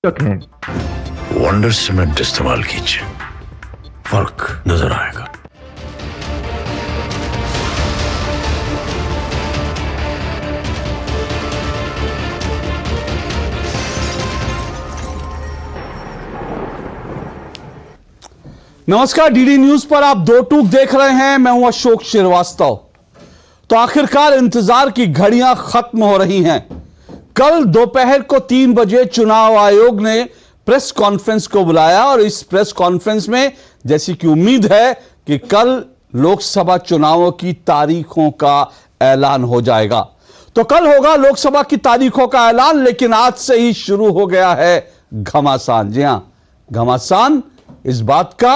Wonder cement इस्तेमाल कीजिए, फर्क नजर आएगा। नमस्कार, डीडी न्यूज पर आप दो टूक देख रहे हैं। मैं हूं अशोक श्रीवास्तव। तो आखिरकार इंतजार की घड़ियां खत्म हो रही हैं। कल दोपहर को 3 बजे चुनाव आयोग ने प्रेस कॉन्फ्रेंस को बुलाया और इस प्रेस कॉन्फ्रेंस में जैसी कि उम्मीद है कि कल लोकसभा चुनावों की तारीखों का ऐलान हो जाएगा। तो कल होगा लोकसभा की तारीखों का ऐलान, लेकिन आज से ही शुरू हो गया है घमासान। जी हां, घमासान इस बात का,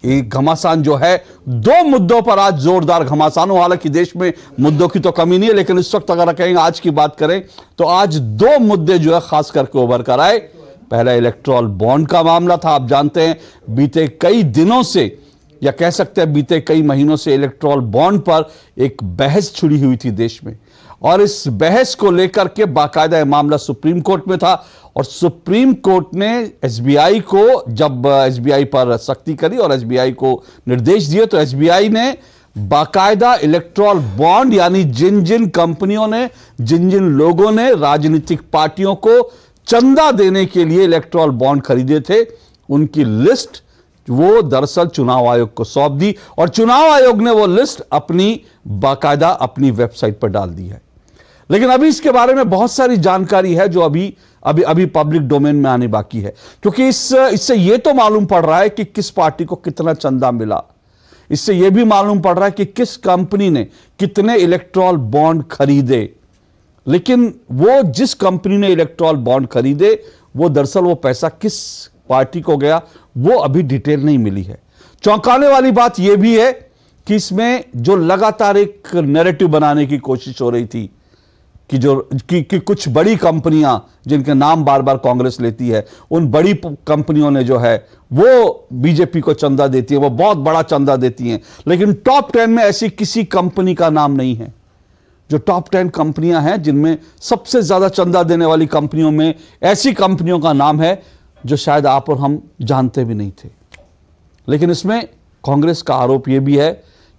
एक घमासान जो है दो मुद्दों पर आज जोरदार घमासान हो। हालांकि देश में मुद्दों की तो कमी नहीं है, लेकिन इस वक्त अगर कहेंगे आज की बात करें तो आज दो मुद्दे जो है खास करके उभर कर आए। पहला इलेक्टोरल बॉन्ड का मामला था। आप जानते हैं बीते कई दिनों से, या कह सकते हैं बीते कई महीनों से इलेक्टोरल बॉन्ड पर एक बहस छिड़ी हुई थी देश में, और इस बहस को लेकर के बाकायदा मामला सुप्रीम कोर्ट में था। और सुप्रीम कोर्ट ने एसबीआई को, जब एसबीआई पर सख्ती करी और एसबीआई को निर्देश दिए, तो एसबीआई ने बाकायदा इलेक्टोरल बॉन्ड, यानी जिन जिन कंपनियों ने, जिन जिन लोगों ने राजनीतिक पार्टियों को चंदा देने के लिए इलेक्टोरल बॉन्ड खरीदे थे, उनकी लिस्ट वो दरअसल चुनाव आयोग को सौंप दी, और चुनाव आयोग ने वो लिस्ट अपनी बाकायदा अपनी वेबसाइट पर डाल दी है। लेकिन अभी इसके बारे में बहुत सारी जानकारी है जो अभी पब्लिक डोमेन में आने बाकी है, क्योंकि इससे यह तो मालूम पड़ रहा है कि किस पार्टी को कितना चंदा मिला। इससे यह भी मालूम पड़ रहा है कि किस कंपनी ने कितने इलेक्टोरल बॉन्ड खरीदे। लेकिन वो जिस कंपनी ने इलेक्टोरल बॉन्ड खरीदे, वो दरअसल वो पैसा किस पार्टी को गया, वो अभी डिटेल नहीं मिली है। चौंकाने वाली बात यह भी है कि इसमें जो लगातार एक नैरेटिव बनाने की कोशिश हो रही थी कि कुछ बड़ी कंपनियां जिनके नाम बार बार कांग्रेस लेती है, उन बड़ी कंपनियों ने जो है वो बीजेपी को चंदा देती है, वो बहुत बड़ा चंदा देती हैं। लेकिन टॉप 10 में ऐसी किसी कंपनी का नाम नहीं है। जो टॉप 10 कंपनियां हैं जिनमें सबसे ज्यादा चंदा देने वाली कंपनियों में ऐसी कंपनियों का नाम है जो शायद आप और हम जानते भी नहीं थे। लेकिन इसमें कांग्रेस का आरोप यह भी है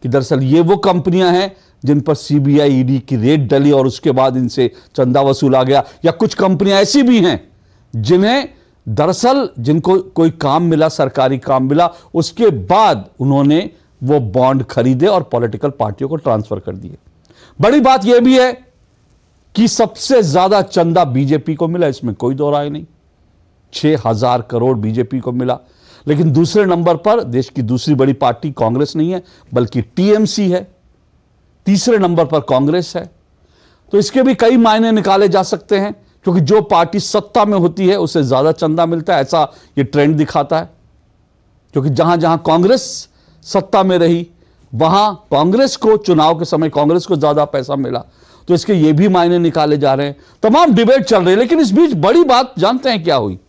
कि दरअसल ये वो कंपनियां हैं जिन पर सीबीआई ईडी की रेड डली और उसके बाद इनसे चंदा वसूला गया। या कुछ कंपनियां ऐसी भी हैं जिन्हें दरअसल जिनको कोई काम मिला, सरकारी काम मिला, उसके बाद उन्होंने वो बॉन्ड खरीदे और पॉलिटिकल पार्टियों को ट्रांसफर कर दिए। बड़ी बात यह भी है कि सबसे ज्यादा चंदा बीजेपी को मिला, इसमें कोई दो राय नहीं। 6,000 करोड़ बीजेपी को मिला। लेकिन दूसरे नंबर पर देश की दूसरी बड़ी पार्टी कांग्रेस नहीं है, बल्कि टीएमसी है। तीसरे नंबर पर कांग्रेस है। तो इसके भी कई मायने निकाले जा सकते हैं, क्योंकि जो पार्टी सत्ता में होती है उसे ज्यादा चंदा मिलता है, ऐसा यह ट्रेंड दिखाता है। क्योंकि जहां जहां कांग्रेस सत्ता में रही, वहां कांग्रेस को चुनाव के समय कांग्रेस को ज्यादा पैसा मिला। तो इसके ये भी मायने निकाले जा रहे हैं। तमाम डिबेट चल रही है। लेकिन इस बीच बड़ी बात जानते हैं क्या हुई?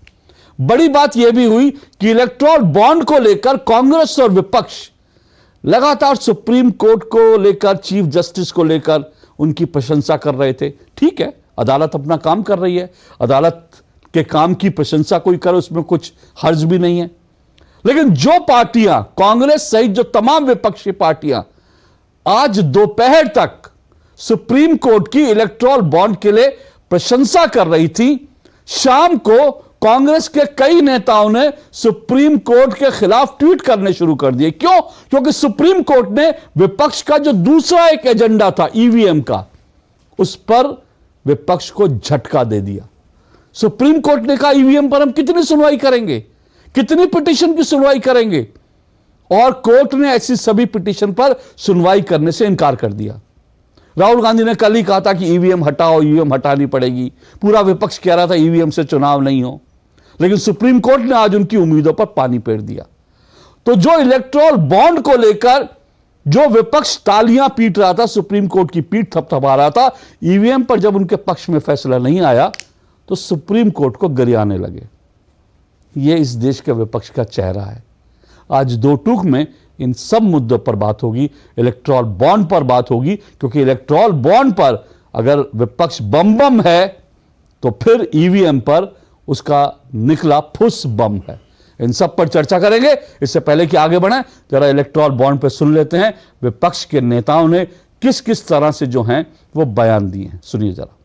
बड़ी बात यह भी हुई कि इलेक्टोरल बॉन्ड को लेकर कांग्रेस और विपक्ष लगातार सुप्रीम कोर्ट को लेकर, चीफ जस्टिस को लेकर उनकी प्रशंसा कर रहे थे। ठीक है, अदालत अपना काम कर रही है, अदालत के काम की प्रशंसा कोई करे, उसमें कुछ हर्ज भी नहीं है। लेकिन जो पार्टियां, कांग्रेस सहित जो तमाम विपक्षी पार्टियां आज दोपहर तक सुप्रीम कोर्ट की इलेक्टोरल बॉन्ड के लिए प्रशंसा कर रही थी, शाम को कांग्रेस के कई नेताओं ने सुप्रीम कोर्ट के खिलाफ ट्वीट करने शुरू कर दिए। क्यों? क्योंकि सुप्रीम कोर्ट ने विपक्ष का जो दूसरा एक एजेंडा था ईवीएम का, उस पर विपक्ष को झटका दे दिया। सुप्रीम कोर्ट ने कहा ईवीएम पर हम कितनी सुनवाई करेंगे, कितनी पिटीशन की सुनवाई करेंगे, और कोर्ट ने ऐसी सभी पिटीशन पर सुनवाई करने से इनकार कर दिया। राहुल गांधी ने कल ही कहा था कि ईवीएम हटाओ, ईवीएम हटानी पड़ेगी। पूरा विपक्ष कह रहा था ईवीएम से चुनाव नहीं हो। लेकिन सुप्रीम कोर्ट ने आज उनकी उम्मीदों पर पानी फेर दिया। तो जो इलेक्टोरल बॉन्ड को लेकर जो विपक्ष तालियां पीट रहा था, सुप्रीम कोर्ट की पीठ थपथपा रहा था, ईवीएम पर जब उनके पक्ष में फैसला नहीं आया तो सुप्रीम कोर्ट को गरियाने लगे। यह इस देश के विपक्ष का चेहरा है। आज दो टूक में इन सब मुद्दों पर बात होगी, इलेक्टोरल बॉन्ड पर बात होगी, क्योंकि इलेक्टोरल बॉन्ड पर अगर विपक्ष बम बम है तो फिर ईवीएम पर उसका निकला फुस बम है। इन सब पर चर्चा करेंगे। इससे पहले कि आगे बढ़ें, जरा इलेक्टोरल बॉन्ड पर सुन लेते हैं विपक्ष के नेताओं ने किस किस तरह से जो हैं वो बयान दिए हैं। सुनिए जरा।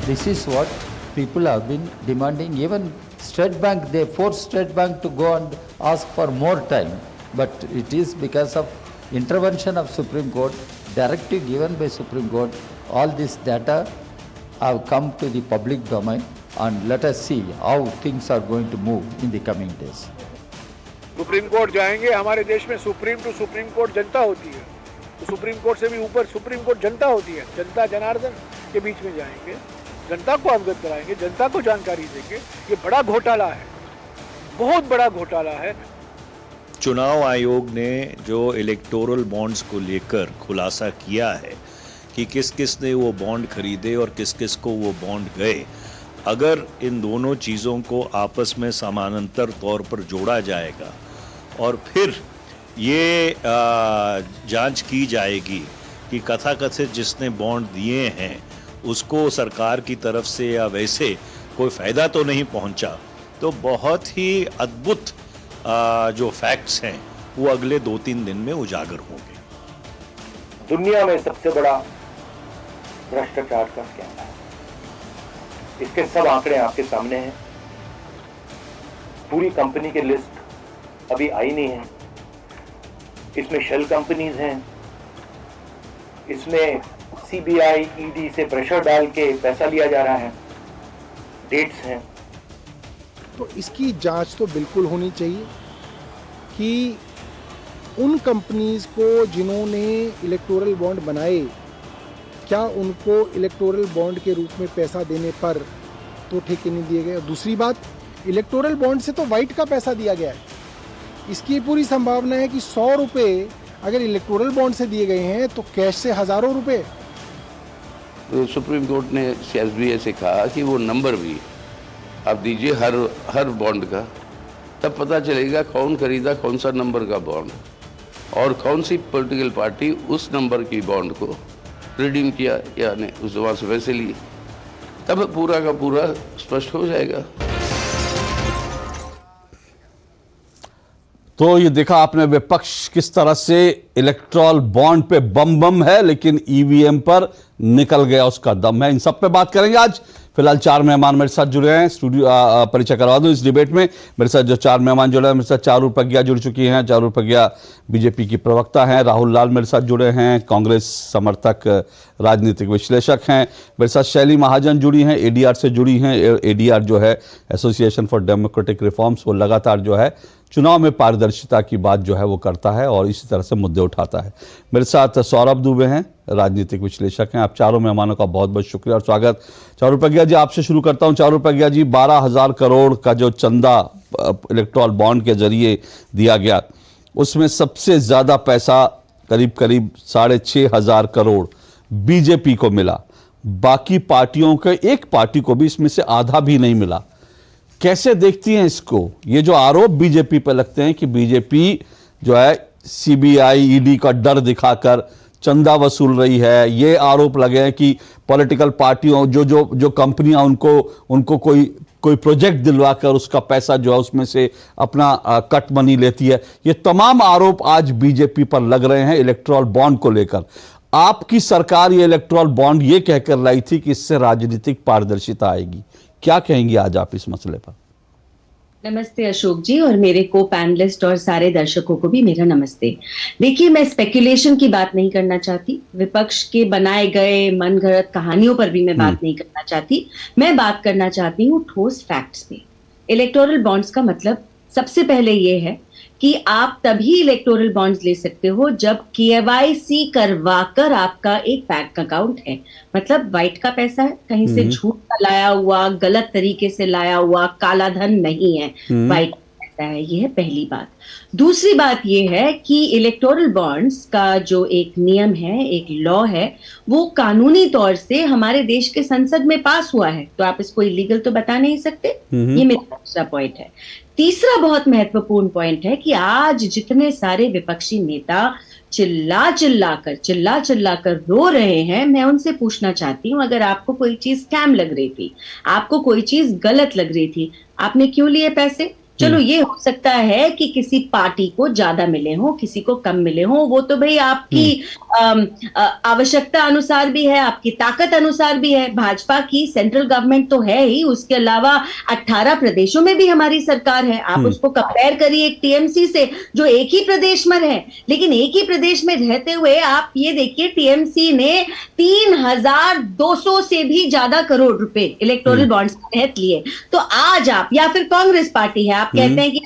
This is what people have been demanding. Even State Bank, they forced State Bank to go and ask for more time. But it is because of intervention of Supreme Court, directive given by Supreme Court, all this data have come to the public domain, and let us see how things are going to move in the coming days. Supreme court जाएंगे। हमारे देश में supreme to supreme court जनता होती है, तो supreme court से भी ऊपर सुप्रीम कोर्ट जनता होती है। जनता जनार्दन के बीच में जाएंगे, जनता को अवगत कराएंगे, जनता को जानकारी देंगे। ये बड़ा घोटाला है, बहुत बड़ा घोटाला है। चुनाव आयोग ने जो इलेक्टोरल बॉन्ड्स को लेकर खुलासा किया है कि किस किस ने वो बॉन्ड खरीदे और किस किस को वो बॉन्ड गए, अगर इन दोनों चीज़ों को आपस में समानांतर तौर पर जोड़ा जाएगा और फिर ये जांच की जाएगी कि कथाकथित जिसने बॉन्ड दिए हैं उसको सरकार की तरफ से या वैसे कोई फ़ायदा तो नहीं पहुंचा, तो बहुत ही अद्भुत जो फैक्ट्स हैं वो अगले 2-3 दिन में उजागर होंगे। दुनिया में सबसे बड़ा भ्रष्टाचार का स्कैम है। इसके सब आंकड़े आपके सामने हैं। पूरी कंपनी की लिस्ट अभी आई नहीं है। इसमें शेल कंपनीज हैं, इसमें सीबीआई ईडी से प्रेशर डाल के पैसा लिया जा रहा है, डेट्स हैं। तो इसकी जांच तो बिल्कुल होनी चाहिए कि उन कंपनीज को जिन्होंने इलेक्टोरल बॉन्ड बनाए, क्या उनको इलेक्टोरल बॉन्ड के रूप में पैसा देने पर तो ठेके नहीं दिए गए। और दूसरी बात, इलेक्टोरल बॉन्ड से तो वाइट का पैसा दिया गया है। इसकी पूरी संभावना है कि 100 रुपये अगर इलेक्टोरल बॉन्ड से दिए गए हैं तो कैश से हजारों रुपए। सुप्रीम कोर्ट ने एसबीआई से कहा कि वो नंबर भी आप दीजिए हर बॉन्ड का, तब पता चलेगा कौन खरीदा कौन सा नंबर का बॉन्ड और कौन सी पॉलिटिकल पार्टी उस नंबर की बॉन्ड को रिडीम किया या नहीं, उस वहाँ से पैसे लिए, तब पूरा का पूरा स्पष्ट हो जाएगा। तो ये देखा आपने विपक्ष किस तरह से इलेक्टोरल बॉन्ड पे बम बम है, लेकिन ईवीएम पर निकल गया उसका दम है। इन सब पे बात करेंगे आज। फिलहाल 4 मेहमान मेरे साथ जुड़े हैं। स्टूडियो परिचय करवा दूं इस डिबेट में। मेरे साथ जो 4 मेहमान जुड़े हैं, मेरे साथ चारू प्रज्ञा जुड़ चुकी हैं। चारू प्रज्ञा बीजेपी की प्रवक्ता हैं। राहुल लाल मेरे साथ जुड़े हैं, कांग्रेस समर्थक राजनीतिक विश्लेषक हैं। मेरे साथ शैली महाजन जुड़ी हैं, एडीआर से जुड़ी हैं। एडीआर जो है एसोसिएशन फॉर डेमोक्रेटिक रिफॉर्म्स, वो लगातार जो है चुनाव में पारदर्शिता की बात जो है वो करता है और इसी तरह से मुद्दे उठाता है। मेरे साथ सौरभ दुबे हैं, राजनीतिक विश्लेषक हैं। आप चारों मेहमानों का बहुत बहुत शुक्रिया और स्वागत। चारू प्रज्ञा जी, आपसे शुरू करता हूं। चारू प्रज्ञा जी, 12,000 करोड़ का जो चंदा इलेक्टोरल बॉन्ड के जरिए दिया गया, उसमें सबसे ज्यादा पैसा करीब 6,500 करोड़ बीजेपी को मिला। बाकी पार्टियों के एक पार्टी को भी इसमें से आधा भी नहीं मिला। कैसे देखती हैं इसको? ये जो आरोप बीजेपी पर लगते हैं कि बीजेपी जो है सीबीआई ईडी का डर दिखाकर चंदा वसूल रही है, ये आरोप लगे हैं कि पॉलिटिकल पार्टियों जो कंपनियां उनको कोई प्रोजेक्ट दिलवाकर उसका पैसा जो है उसमें से अपना कट मनी लेती है। ये तमाम आरोप आज बीजेपी पर लग रहे हैं इलेक्टोरल बॉन्ड को लेकर। आपकी सरकार ये इलेक्टोरल बॉन्ड ये कहकर लाई थी कि इससे राजनीतिक पारदर्शिता आएगी। क्या कहेंगी आज आप इस मसले पर? नमस्ते अशोक जी, और मेरे को पैनलिस्ट और सारे दर्शकों को भी मेरा नमस्ते। देखिए, मैं स्पेकुलेशन की बात नहीं करना चाहती, विपक्ष के बनाए गए मनगढ़ंत कहानियों पर भी मैं बात नहीं करना चाहती। मैं बात करना चाहती हूँ ठोस फैक्ट्स पे। इलेक्टोरल बॉन्ड्स का मतलब सबसे पहले ये है कि आप तभी इलेक्टोरल बॉन्ड्स ले सकते हो जब केवाईसी करवाकर आपका एक बैंक अकाउंट है, मतलब वाइट का पैसा है, कहीं से झूठ का लाया हुआ, गलत तरीके से लाया हुआ काला धन नहीं है, वाइट पैसा है। ये है पहली बात। दूसरी बात ये है कि इलेक्टोरल बॉन्ड्स का जो एक नियम है, एक लॉ है, वो कानूनी तौर से हमारे देश के संसद में पास हुआ है, तो आप इसको इलीगल तो बता नहीं सकते। ये मेरा दूसरा पॉइंट है। तीसरा बहुत महत्वपूर्ण पॉइंट है कि आज जितने सारे विपक्षी नेता चिल्ला चिल्ला कर रो रहे हैं, मैं उनसे पूछना चाहती हूं, अगर आपको कोई चीज स्कैम लग रही थी, आपको कोई चीज गलत लग रही थी, आपने क्यों लिए पैसे? चलो ये हो सकता है कि किसी पार्टी को ज्यादा मिले हो, किसी को कम मिले हो, वो तो भाई आपकी आवश्यकता अनुसार भी है, आपकी ताकत अनुसार भी है। भाजपा की सेंट्रल गवर्नमेंट तो है ही, उसके अलावा 18 प्रदेशों में भी हमारी सरकार है। आप उसको कंपेयर करिए एक टीएमसी से जो एक ही प्रदेश में है, लेकिन एक ही प्रदेश में रहते हुए आप ये देखिए टीएमसी ने 3,200 से भी ज्यादा करोड़ रुपए इलेक्टोरल बॉन्ड्स के तहत लिए। तो आज आप, या फिर कांग्रेस पार्टी है, आप कहते हैं कि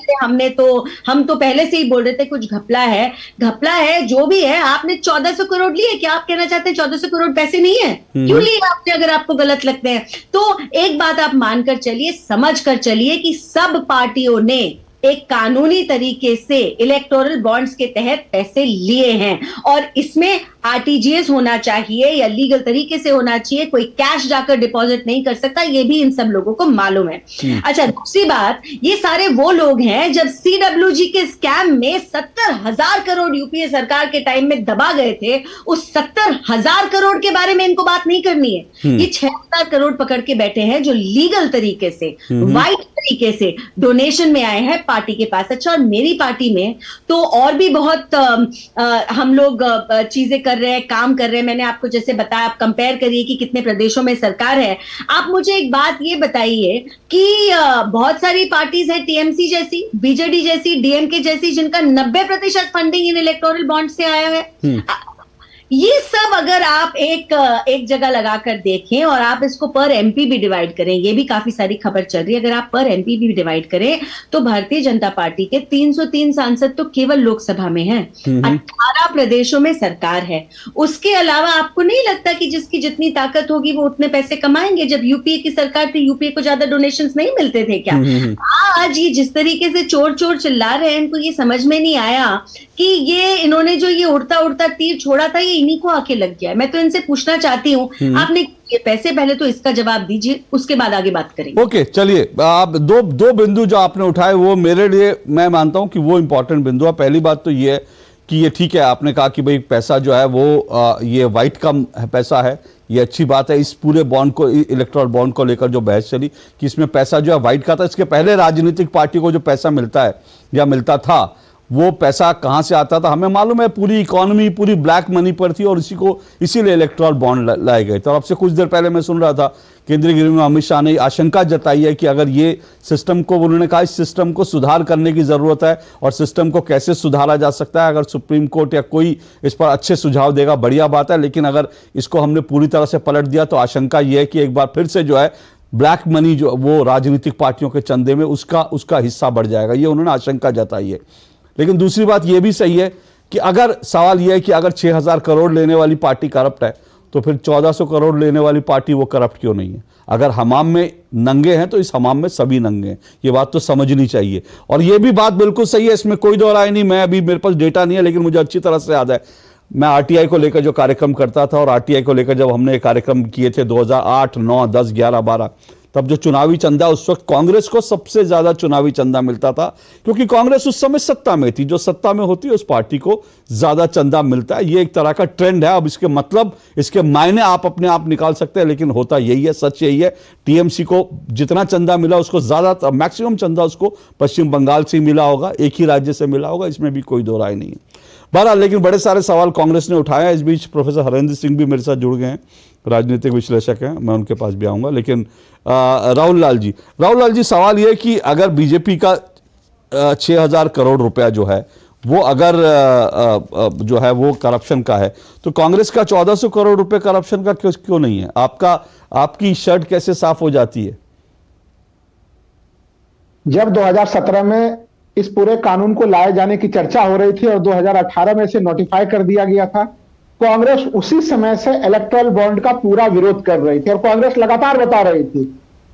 हम तो पहले से ही बोल रहे थे कुछ घपला है, जो भी है, आपने 1400 करोड़ लिए। क्या आप कहना चाहते हैं 1400 करोड़ पैसे नहीं है? क्यों लिए आपने, अगर आपको गलत लगते हैं तो? एक बात आप मानकर चलिए, समझ कर चलिए कि सब पार्टियों ने एक कानूनी तरीके से इलेक्टोरल बॉन्ड्स के तहत पैसे लिए हैं, और इसमें आरटीजीएस होना चाहिए या लीगल तरीके से होना चाहिए, कोई कैश जाकर डिपॉजिट नहीं कर सकता, ये भी इन सब लोगों को मालूम है। अच्छा, दूसरी बात, ये सारे वो लोग हैं जब सीडब्ल्यूजी के स्कैम में 70,000 करोड़ यूपीए सरकार के टाइम में दबा गए थे, उस 70,000 करोड़ के बारे में इनको बात नहीं करनी है। ये 6,000 करोड़ पकड़ के बैठे हैं जो लीगल तरीके से, वाइट तरीके से डोनेशन में आए हैं पार्टी के पास। अच्छा, और मेरी पार्टी में तो और भी बहुत हम लोग चीजें कर रहे हैं, काम कर रहे हैं। मैंने आपको जैसे बताया, आप कंपेयर करिए कि कितने प्रदेशों में सरकार है। आप मुझे एक बात ये बताइए कि बहुत सारी पार्टीज है, टीएमसी जैसी, बीजेडी जैसी, डीएमके जैसी, जिनका 90% फंडिंग इन इलेक्टोरल बॉन्ड से आया है। ये सब अगर आप एक जगह लगाकर देखें और आप इसको पर एमपी भी डिवाइड करें, ये भी काफी सारी खबर चल रही है, अगर आप पर एमपी भी डिवाइड करें तो भारतीय जनता पार्टी के 303 सांसद तो केवल लोकसभा में हैं, 18 प्रदेशों में सरकार है। उसके अलावा आपको नहीं लगता कि जिसकी जितनी ताकत होगी वो उतने पैसे कमाएंगे? जब यूपीए की सरकार थी, यूपीए को ज्यादा डोनेशंस नहीं मिलते थे क्या? आज ये जिस तरीके से चोर चोर चिल्ला रहे हैं, इनको ये समझ में नहीं आया कि ये इन्होंने जो ये उड़ता उड़ता तीर छोड़ा था, ये इन्हीं को आके लग गया है। मैं तो इनसे पूछना चाहती हूँ, आपने ये पैसे, पहले तो इसका जवाब दीजिए, उसके बाद आगे बात करेंगे। ओके, चलिए, आप दो बिंदु जो आपने उठाए वो मेरे लिए, मैं मानता हूं कि वो इंपॉर्टेंट बिंदु है। पहली बात तो ये है कि ये ठीक है, आपने कहा कि भाई पैसा जो है वो ये वाइट का पैसा है, ये अच्छी बात है। इस पूरे बॉन्ड को, इलेक्टोरल बॉन्ड को लेकर जो बहस चली कि इसमें पैसा जो है वाइट का था, इसके पहले राजनीतिक पार्टी को जो पैसा मिलता है या मिलता था, वो पैसा कहां से आता था हमें मालूम है। पूरी इकोनॉमी पूरी ब्लैक मनी पर थी और इसीलिए इलेक्टोरल बॉन्ड लाए गए थे। और अब से कुछ देर पहले मैं सुन रहा था केंद्रीय गृह मंत्री अमित शाह ने आशंका जताई है कि अगर ये सिस्टम को, उन्होंने कहा इस सिस्टम को सुधार करने की जरूरत है, और सिस्टम को कैसे सुधारा जा सकता है, अगर सुप्रीम कोर्ट या कोई इस पर अच्छे सुझाव देगा बढ़िया बात है, लेकिन अगर इसको हमने पूरी तरह से पलट दिया तो आशंका यह है कि एक बार फिर से जो है ब्लैक मनी जो वो राजनीतिक पार्टियों के चंदे में उसका हिस्सा बढ़ जाएगा, ये उन्होंने आशंका जताई है। लेकिन दूसरी बात यह भी सही है कि अगर सवाल यह है कि अगर 6,000 करोड़ लेने वाली पार्टी करप्ट है, तो फिर 1400 करोड़ लेने वाली पार्टी वो करप्ट क्यों नहीं है? अगर हमाम में नंगे हैं तो इस हमाम में सभी नंगे हैं, ये बात तो समझनी चाहिए। और ये भी बात बिल्कुल सही है, इसमें कोई दो राय नहीं। मैं अभी, मेरे पास डेटा नहीं है, लेकिन मुझे अच्छी तरह से याद है, मैं आरटीआई को लेकर जो कार्यक्रम करता था, और आरटीआई को लेकर जब हमने कार्यक्रम किए थे 2008, 9, 10, 11, 12, तब जो चुनावी चंदा, उस वक्त कांग्रेस को सबसे ज्यादा चुनावी चंदा मिलता था, क्योंकि कांग्रेस उस समय सत्ता में थी। जो सत्ता में होती है उस पार्टी को ज्यादा चंदा मिलता है। ये एक तरह का ट्रेंड है। अब इसके मतलब, इसके मायने आप अपने आप निकाल सकते हैं, लेकिन होता यही है, सच यही है। टीएमसी को जितना चंदा मिला, उसको ज्यादा, मैक्सिमम चंदा उसको पश्चिम बंगाल से मिला होगा, एक ही राज्य से मिला होगा, इसमें भी कोई दो राय नहीं है। बहरहाल, लेकिन बड़े सारे सवाल कांग्रेस ने उठाया। इस बीच प्रोफेसर हरेंद्र सिंह भी मेरे साथ जुड़ गए हैं, राजनीतिक विश्लेषक हैं, मैं उनके पास भी आऊँगा। लेकिन राहुल लाल जी, सवाल यह है कि अगर बीजेपी का 6,000 करोड़ रुपया जो है वो अगर जो है वो करप्शन का है, तो कांग्रेस का 1400 करोड़ रुपए करप्शन का क्यों नहीं है? आपकी शर्ट कैसे साफ हो जाती है? जब 2017 में इस पूरे कानून को लाए जाने की चर्चा हो रही थी और 2018 में इसे नोटिफाई कर दिया गया था, कांग्रेस उसी समय से इलेक्टोरल बॉन्ड का पूरा विरोध कर रही थी। और कांग्रेस लगातार बता रही थी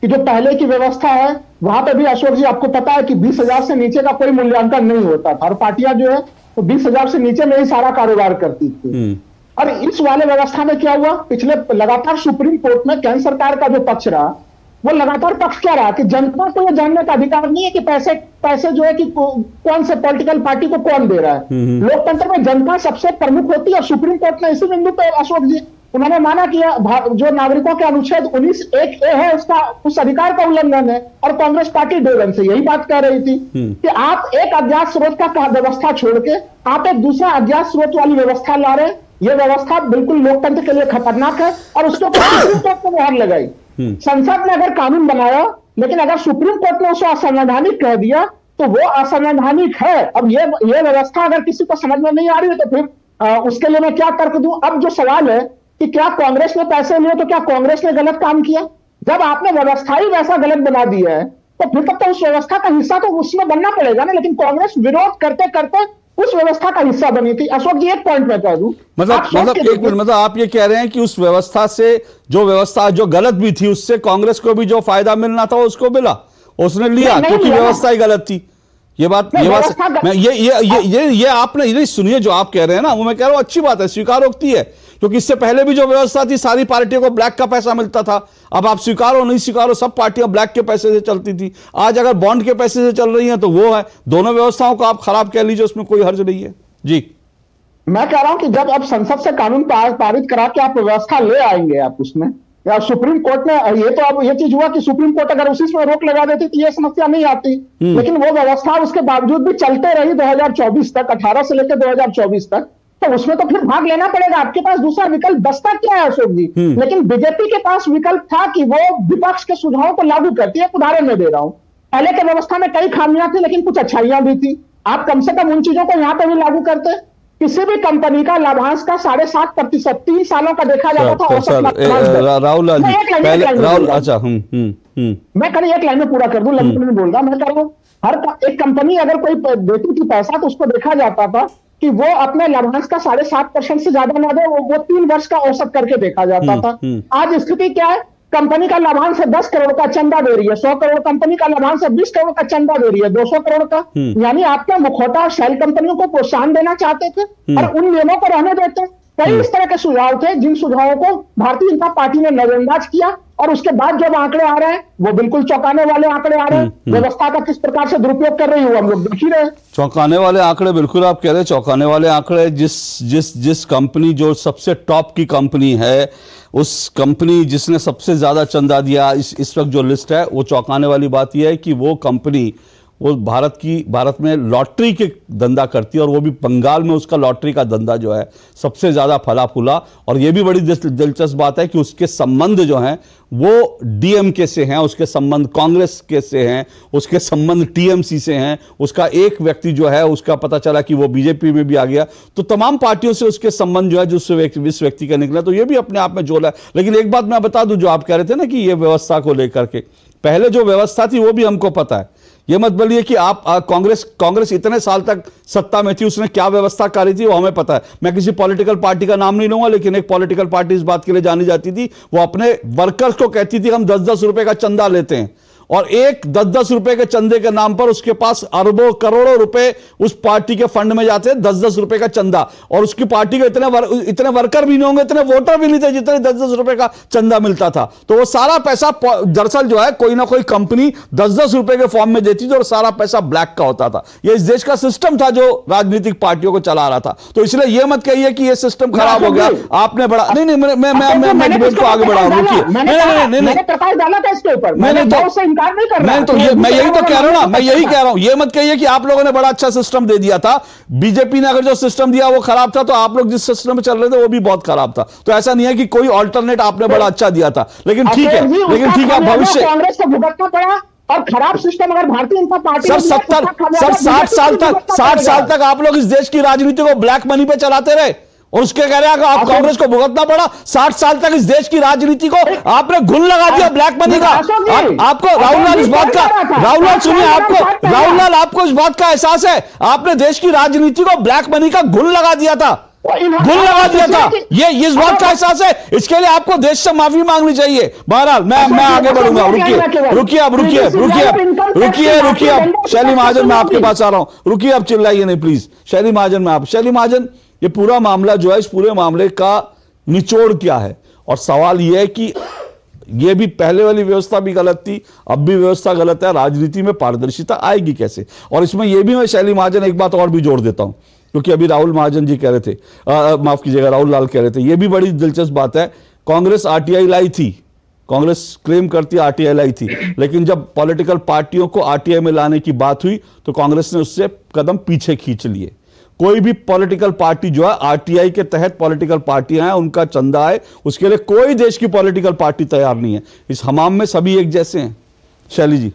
कि जो पहले की व्यवस्था है, वहां पर भी, अशोक जी आपको पता है कि 20,000 से नीचे का कोई मूल्यांकन नहीं होता था, और पार्टियां जो है तो 20,000 से नीचे में ही सारा कारोबार करती थी। और इस वाले व्यवस्था में क्या हुआ, पिछले लगातार सुप्रीम कोर्ट में केंद्र सरकार का जो पक्ष रहा, वो लगातार पक्ष क्या रहा कि जनता को ये जानने का अधिकार नहीं है कि पैसे जो है कि कौन से पॉलिटिकल पार्टी को कौन दे रहा है। लोकतंत्र में जनता सबसे प्रमुख होती है। सुप्रीम कोर्ट ने इसी बिंदु पर अशोक जी उन्होंने माना कि जो नागरिकों के अनुच्छेद 19(1)(a) है उसका उस अधिकार का उल्लंघन है, और कांग्रेस पार्टी 2 दिन से यही बात कह रही थी कि आप एक अज्ञात स्रोत का व्यवस्था छोड़ के आप एक दूसरा अज्ञात स्रोत वाली व्यवस्था ला रहे हैं। यह व्यवस्था बिल्कुल लोकतंत्र के लिए खतरनाक है और उसके ऊपर सुप्रीम कोर्ट ने मुहर लगाई। संसद ने अगर कानून बनाया, लेकिन अगर सुप्रीम कोर्ट ने उसे असंवैधानिक कह दिया तो वो असंवैधानिक है। अब ये व्यवस्था अगर किसी को समझ में नहीं आ रही है तो फिर उसके लिए मैं क्या तर्क दूं। अब जो सवाल है कि क्या कांग्रेस ने पैसे लिए तो क्या कांग्रेस ने गलत काम किया? जब आपने व्यवस्था ही वैसा गलत बना दिया है तो फिर तक तो उस व्यवस्था का हिस्सा तो उसमें बनना पड़ेगा ना। लेकिन कांग्रेस विरोध करते करते उस व्यवस्था का हिस्सा बनी थी। अशोक जी एक पॉइंट में कह दूं, मतलब एक मिनट, मतलब आप ये कह रहे हैं कि उस व्यवस्था से जो व्यवस्था जो गलत भी थी उससे कांग्रेस को भी जो फायदा मिलना था उसको मिला, उसने लिया क्योंकि व्यवस्था ही गलत थी। ये बात ये आपने नहीं सुनिए जो आप कह रहे हैं ना, वो मैं कह रहा हूं अच्छी बात है, स्वीकारोक्ति है, क्योंकि इससे पहले भी जो व्यवस्था थी सारी पार्टियों को ब्लैक का पैसा मिलता था। अब आप स्वीकारो नहीं स्वीकारो सब पार्टियां ब्लैक के पैसे से चलती थी। आज अगर बॉन्ड के पैसे से चल रही हैं तो वो है, दोनों व्यवस्थाओं को आप खराब कह लीजिए, उसमें कोई हर्ज नहीं है। जी मैं कह रहा हूं कि जब अब संसद से कानून पारित करा के आप व्यवस्था ले आएंगे आप उसमें, या सुप्रीम कोर्ट ने ये तो अब ये चीज हुआ कि सुप्रीम कोर्ट अगर उसी में रोक लगा देती तो ये समस्या नहीं आती, लेकिन वो व्यवस्था उसके बावजूद भी चलते रही 2024 तक, 18 से लेकर 2024 तक, तो उसमें तो फिर भाग लेना पड़ेगा। आपके पास दूसरा विकल्प बचता क्या है अशोक जी? लेकिन बीजेपी के पास विकल्प था कि वो विपक्ष के सुझावों को लागू करती है। एक उदाहरण मैं दे रहा हूं, पहले के व्यवस्था में कई खामियां थी लेकिन कुछ अच्छाइयां भी थी। आप कम से कम उन चीजों को यहां पर भी लागू करते। किसी भी कंपनी का लाभांश का 7.5% 3 सालों का देखा जाता था औसत। राहुल अच्छा मैं कहीं एक लाइन में पूरा कर दूं, लगभग नहीं बोल रहा, मैं कह रहा हूं हर एक कंपनी अगर कोई देती थी पैसा तो उसको देखा जाता था कि वो अपने लाभांश का 7.5% से ज्यादा ना दे, वो 3 वर्ष का औसत करके देखा जाता था। आज स्थिति क्या है? कंपनी का लाभांश 10 करोड़ का चंदा दे रही है, 100 करोड़ कंपनी का लाभांश 20 करोड़ का चंदा दे रही है, 200 करोड़ का। यानी आपके मुखौटा शेल कंपनियों को प्रोत्साहन देना चाहते थे और उन नियमों को रहने देते। कई इस तरह के सुझाव थे जिन सुझावों को भारतीय जनता पार्टी ने नजरअंदाज किया, और उसके बाद जब आंकड़े आ रहे हैं वो बिल्कुल चौंकाने वाले आंकड़े आ रहे हैं। व्यवस्था का किस प्रकार से दुरुपयोग कर रही है हम लोग देख ही रहे हैं। चौंकाने वाले आंकड़े, बिल्कुल आप कह रहे हैं चौंकाने वाले आंकड़े। जिस कंपनी जो सबसे टॉप की कंपनी है, उस कंपनी जिसने सबसे ज्यादा चंदा दिया, इस वक्त जो लिस्ट है वो चौंकाने वाली बात यह है कि वो कंपनी वो भारत में लॉटरी के धंधा करती है, और वो भी बंगाल में उसका लॉटरी का धंधा जो है सबसे ज्यादा फला फूला। और ये भी बड़ी दिलचस्प बात है कि उसके संबंध जो हैं वो डीएमके से हैं, उसके संबंध कांग्रेस के से हैं, उसके संबंध टीएमसी से हैं। उसका एक व्यक्ति जो है उसका पता चला कि वो बीजेपी में भी आ गया, तो तमाम पार्टियों से उसके संबंध जो है जिस व्यक्ति का निकला, तो ये भी अपने आप में जोला है। लेकिन एक बात मैं बता दूं, जो आप कह रहे थे ना कि ये व्यवस्था को लेकर के, पहले जो व्यवस्था थी वो भी हमको पता है। ये मत बोलिए कि आप कांग्रेस इतने साल तक सत्ता में थी, उसने क्या व्यवस्था करी थी वो हमें पता है। मैं किसी पॉलिटिकल पार्टी का नाम नहीं लूंगा, लेकिन एक पॉलिटिकल पार्टी इस बात के लिए जानी जाती थी, वो अपने वर्कर्स को कहती थी हम 10-10 रुपए का चंदा लेते हैं, और एक 10-10 रुपए के चंदे के नाम पर उसके पास अरबों करोड़ों रुपए उस पार्टी के फंड में जाते हैं, 10-10 रुपए का चंदा। और उसकी पार्टी के इतने वर्कर भी नहीं होंगे, इतने वोटर भी नहीं थे जितने 10-10 रुपए का चंदा मिलता था। तो वो सारा पैसा दरअसल जो है कोई ना कोई कंपनी 10-10 रुपए के फॉर्म में देती थी, और सारा पैसा ब्लैक का होता था। ये इस देश का सिस्टम था जो राजनीतिक पार्टियों को चला रहा था। तो इसलिए यह मत कहिए कि यह सिस्टम खराब हो गया, आपने बड़ा नहीं मैं डिबेट को आगे बढ़ाऊं। रुकिए, मैं तो यही तो कह रहा हूं ना, मैं यही कह रहा हूं, ये मत कहिए कि आप लोगों ने बड़ा अच्छा सिस्टम दे दिया था। बीजेपी ने अगर जो सिस्टम दिया वो खराब था, तो आप लोग जिस सिस्टम में चल रहे थे वो भी बहुत खराब था। तो ऐसा नहीं है कि कोई ऑल्टरनेट आपने बड़ा अच्छा दिया था, लेकिन ठीक है भविष्य कांग्रेस को भुगतना पड़ा। और खराब सिस्टम अगर भारतीय जनता पार्टी सब 60 साल तक आप लोग इस देश की राजनीति को ब्लैक मनी पे चलाते रहे, और उसके कह रहे हैं आप कांग्रेस को भुगतना पड़ा। 60 साल तक इस देश की राजनीति को आपने घुन लगा दिया ब्लैक मनी का। आपको राहुल इस बात का, राहुल सुनिए, आपको इस बात का एहसास है, आपने देश की राजनीति को ब्लैक मनी का घुन लगा दिया था, ये इस बात का एहसास है। इसके लिए आपको देश से माफी मांगनी चाहिए। बहरहाल मैं आगे बढ़ूंगा। रुकिए शैली महाजन, मैं आपके पास आ रहा हूं। रुकिए, अब चिल्लाइए नहीं प्लीज। शैली महाजन, ये पूरा मामला जो है, इस पूरे मामले का निचोड़ क्या है? और सवाल यह है कि ये भी पहले वाली व्यवस्था भी गलत थी, अब भी व्यवस्था गलत है। राजनीति में पारदर्शिता आएगी कैसे? और इसमें ये भी मैं शैली महाजन एक बात और भी जोड़ देता हूं, क्योंकि अभी राहुल महाजन जी कह रहे थे, माफ कीजिएगा राहुल लाल कह रहे थे, ये भी बड़ी दिलचस्प बात है। कांग्रेस आरटीआई लाई थी, कांग्रेस क्लेम करती है आरटीआई लाई थी, लेकिन जब पॉलिटिकल पार्टियों को आरटीआई में लाने की बात हुई तो कांग्रेस ने उससे कदम पीछे खींच लिए। कोई भी पॉलिटिकल पार्टी जो है, आरटीआई के तहत पॉलिटिकल पार्टियां हैं, उनका चंदा है, उसके लिए कोई देश की पॉलिटिकल पार्टी तैयार नहीं है। इस हमाम में सभी एक जैसे हैं। शैली जी,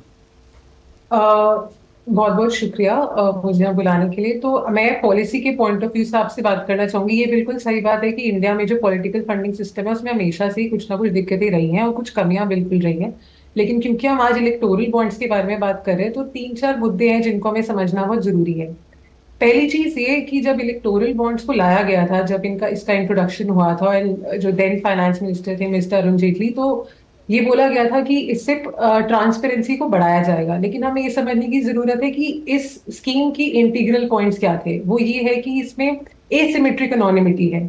बहुत बहुत शुक्रिया मुझे यहाँ बुलाने के लिए। तो मैं पॉलिसी के पॉइंट ऑफ व्यू से आपसे बात करना चाहूंगी। ये बिल्कुल सही बात है कि इंडिया में जो पॉलिटिकल फंडिंग सिस्टम है उसमें हमेशा से ही कुछ ना कुछ दिक्कतें रही हैं और कुछ कमियां बिल्कुल रही हैं। लेकिन क्योंकि हम आज इलेक्टोरल बॉन्ड्स के बारे में बात कर रहे हैं, तो 3-4 मुद्दे हैं जिनको हमें समझना बहुत जरूरी है। पहली चीज ये कि जब इलेक्टोरल बॉन्ड्स को लाया गया था, जब इसका इंट्रोडक्शन हुआ था, जो देन फाइनेंस मिनिस्टर थे मिस्टर अरुण जेटली, तो ये बोला गया था कि इससे ट्रांसपेरेंसी को बढ़ाया जाएगा। लेकिन हमें ये समझने की जरूरत है कि इस स्कीम की इंटीग्रल पॉइंट्स क्या थे। वो ये है कि इसमें एसिमेट्रिक एनोनिमिटी है।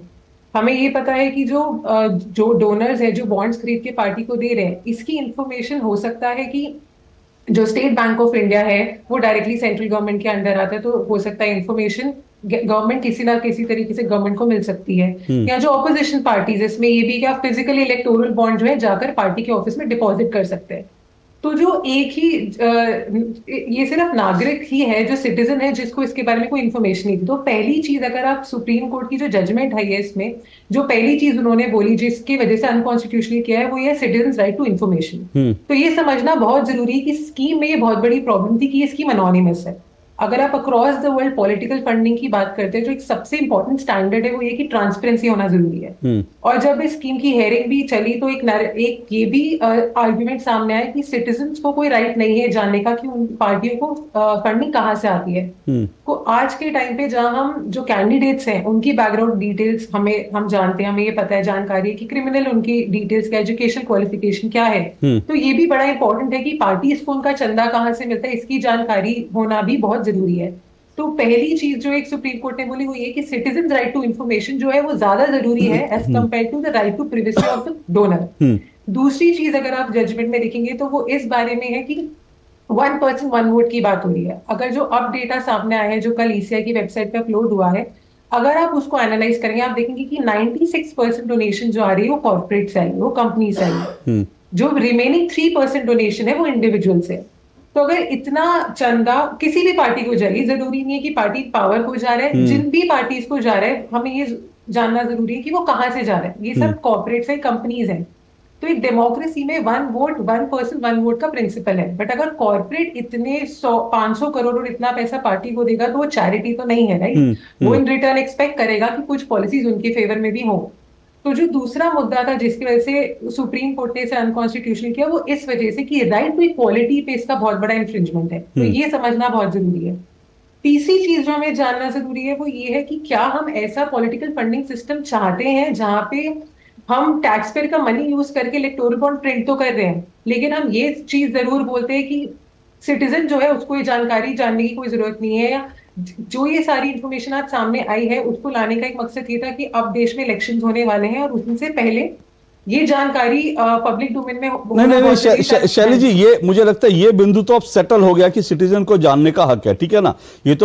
हमें ये पता है कि जो डोनर्स है, जो बॉन्ड्स खरीद के पार्टी को दे रहे हैं, इसकी इंफॉर्मेशन हो सकता है कि जो स्टेट बैंक ऑफ इंडिया है वो डायरेक्टली सेंट्रल गवर्नमेंट के अंडर आता है, तो हो सकता है इंफॉर्मेशन गवर्नमेंट किसी ना किसी तरीके से गवर्नमेंट को मिल सकती है। या जो ऑपोजिशन पार्टीज, इसमें ये भी कि आप फिजिकली इलेक्टोरल बॉन्ड जो है जाकर पार्टी के ऑफिस में डिपॉजिट कर सकते हैं। तो जो एक ही ये सिर्फ नागरिक ही है, जो सिटीजन है, जिसको इसके बारे में कोई इन्फॉर्मेशन नहीं थी। तो पहली चीज, अगर आप सुप्रीम कोर्ट की जो जजमेंट है ये, इसमें जो पहली चीज उन्होंने बोली जिसकी वजह से अनकॉन्स्टिट्यूशनल किया है, वो ये सिटीजन राइट टू इन्फॉर्मेशन। तो ये समझना बहुत जरूरी है कि स्कीम में ये बहुत बड़ी प्रॉब्लम थी कि ये स्कीम अनोनिमस है। अगर आप across the world political funding की बात करते हैं, जो एक सबसे इंपॉर्टेंट स्टैंडर्ड है वो ये कि ट्रांसपेरेंसी होना जरूरी है। और जब इस स्कीम की हेयरिंग भी चली तो एक ये भी आर्ग्यूमेंट सामने आया कि सिटीजन्स को कोई राइट नहीं है जानने का कि उन पार्टियों को फंडिंग कहाँ से आती है। तो आज के टाइम पे जहां हम जो कैंडिडेट्स हैं उनकी बैकग्राउंड डिटेल्स हम जानते हैं, हमें ये पता है, जानकारी है कि क्रिमिनल उनकी डिटेल्स क्या, एजुकेशन क्वालिफिकेशन क्या है। तो ये भी बड़ा इंपॉर्टेंट है कि पार्टीज को उनका चंदा कहाँ से मिलता है, इसकी जानकारी होना भी बहुत जरूरी है। तो पहली चीज जो एक सुप्रीम कोर्ट ने बोली वो ये कि सिटीजन राइट टू इंफॉर्मेशन जो है वो ज्यादा जरूरी है as compared to the right to privacy of the donor. दूसरी चीज अगर आप जजमेंट में देखेंगे तो वो इस बारे में है कि 1 पर्सन 1 वोट की बात हो रही है। अगर जो अब डेटा सामने आया है, जो कल ईसीआई की वेबसाइट पे अपलोड हुआ है, अगर आप उसको एनालाइज करेंगे आप देखेंगे कि 96% डोनेशन जो आ रही है वो कॉर्पोरेट से आई है, वो कंपनी से आई है। जो रिमेनिंग 3% डोनेशन है वो इंडिविजुअल से। तो अगर इतना चंदा किसी भी पार्टी को जाए, जरूरी नहीं है कि पार्टी पावर को जा रहा है, जिन भी पार्टीज को जा रहा है, हमें ये जानना जरूरी है कि वो कहाँ से जा रहा है। ये सब कॉर्पोरेट्स है, कंपनीज हैं। तो एक डेमोक्रेसी में 1 वोट 1 पर्सन 1 वोट का प्रिंसिपल है। बट अगर कॉर्पोरेट इतने 500 करोड़ और इतना पैसा पार्टी को देगा तो वो चैरिटी तो नहीं है, राइट। वो इन रिटर्न एक्सपेक्ट करेगा कि कुछ पॉलिसीज उनके फेवर में भी हो। तो जो दूसरा मुद्दा था जिसकी वजह से सुप्रीम कोर्ट ने इसे अनकॉन्स्टिट्यूशनल किया, वो इस वजह से कि राइट टू इक्वालिटी पे इसका बहुत बड़ा इंफ्रिंजमेंट है। तो ये समझना बहुत जरूरी है। तीसरी चीज जो हमें जानना जरूरी है वो ये है कि क्या हम ऐसा पॉलिटिकल फंडिंग सिस्टम चाहते हैं जहां पे हम टैक्स पेयर का मनी यूज करके इलेक्टोरल बॉन्ड प्रिंट तो कर रहे हैं, लेकिन हम ये चीज जरूर बोलते हैं कि सिटीजन जो है उसको ये जानकारी जानने की कोई जरूरत नहीं है। या जो ये सारी इंफॉर्मेशन आज सामने आई है उसको लाने का एक मकसद ये था कि अब देश में इलेक्शंस होने वाले हैं और उनसे पहले ये जानकारी पब्लिक डोमेन में नहीं, शैली जी, ये मुझे लगता है ये बिंदु तो अब सेटल हो गया कि सिटीजन को जानने का हक है, ठीक है ना। ये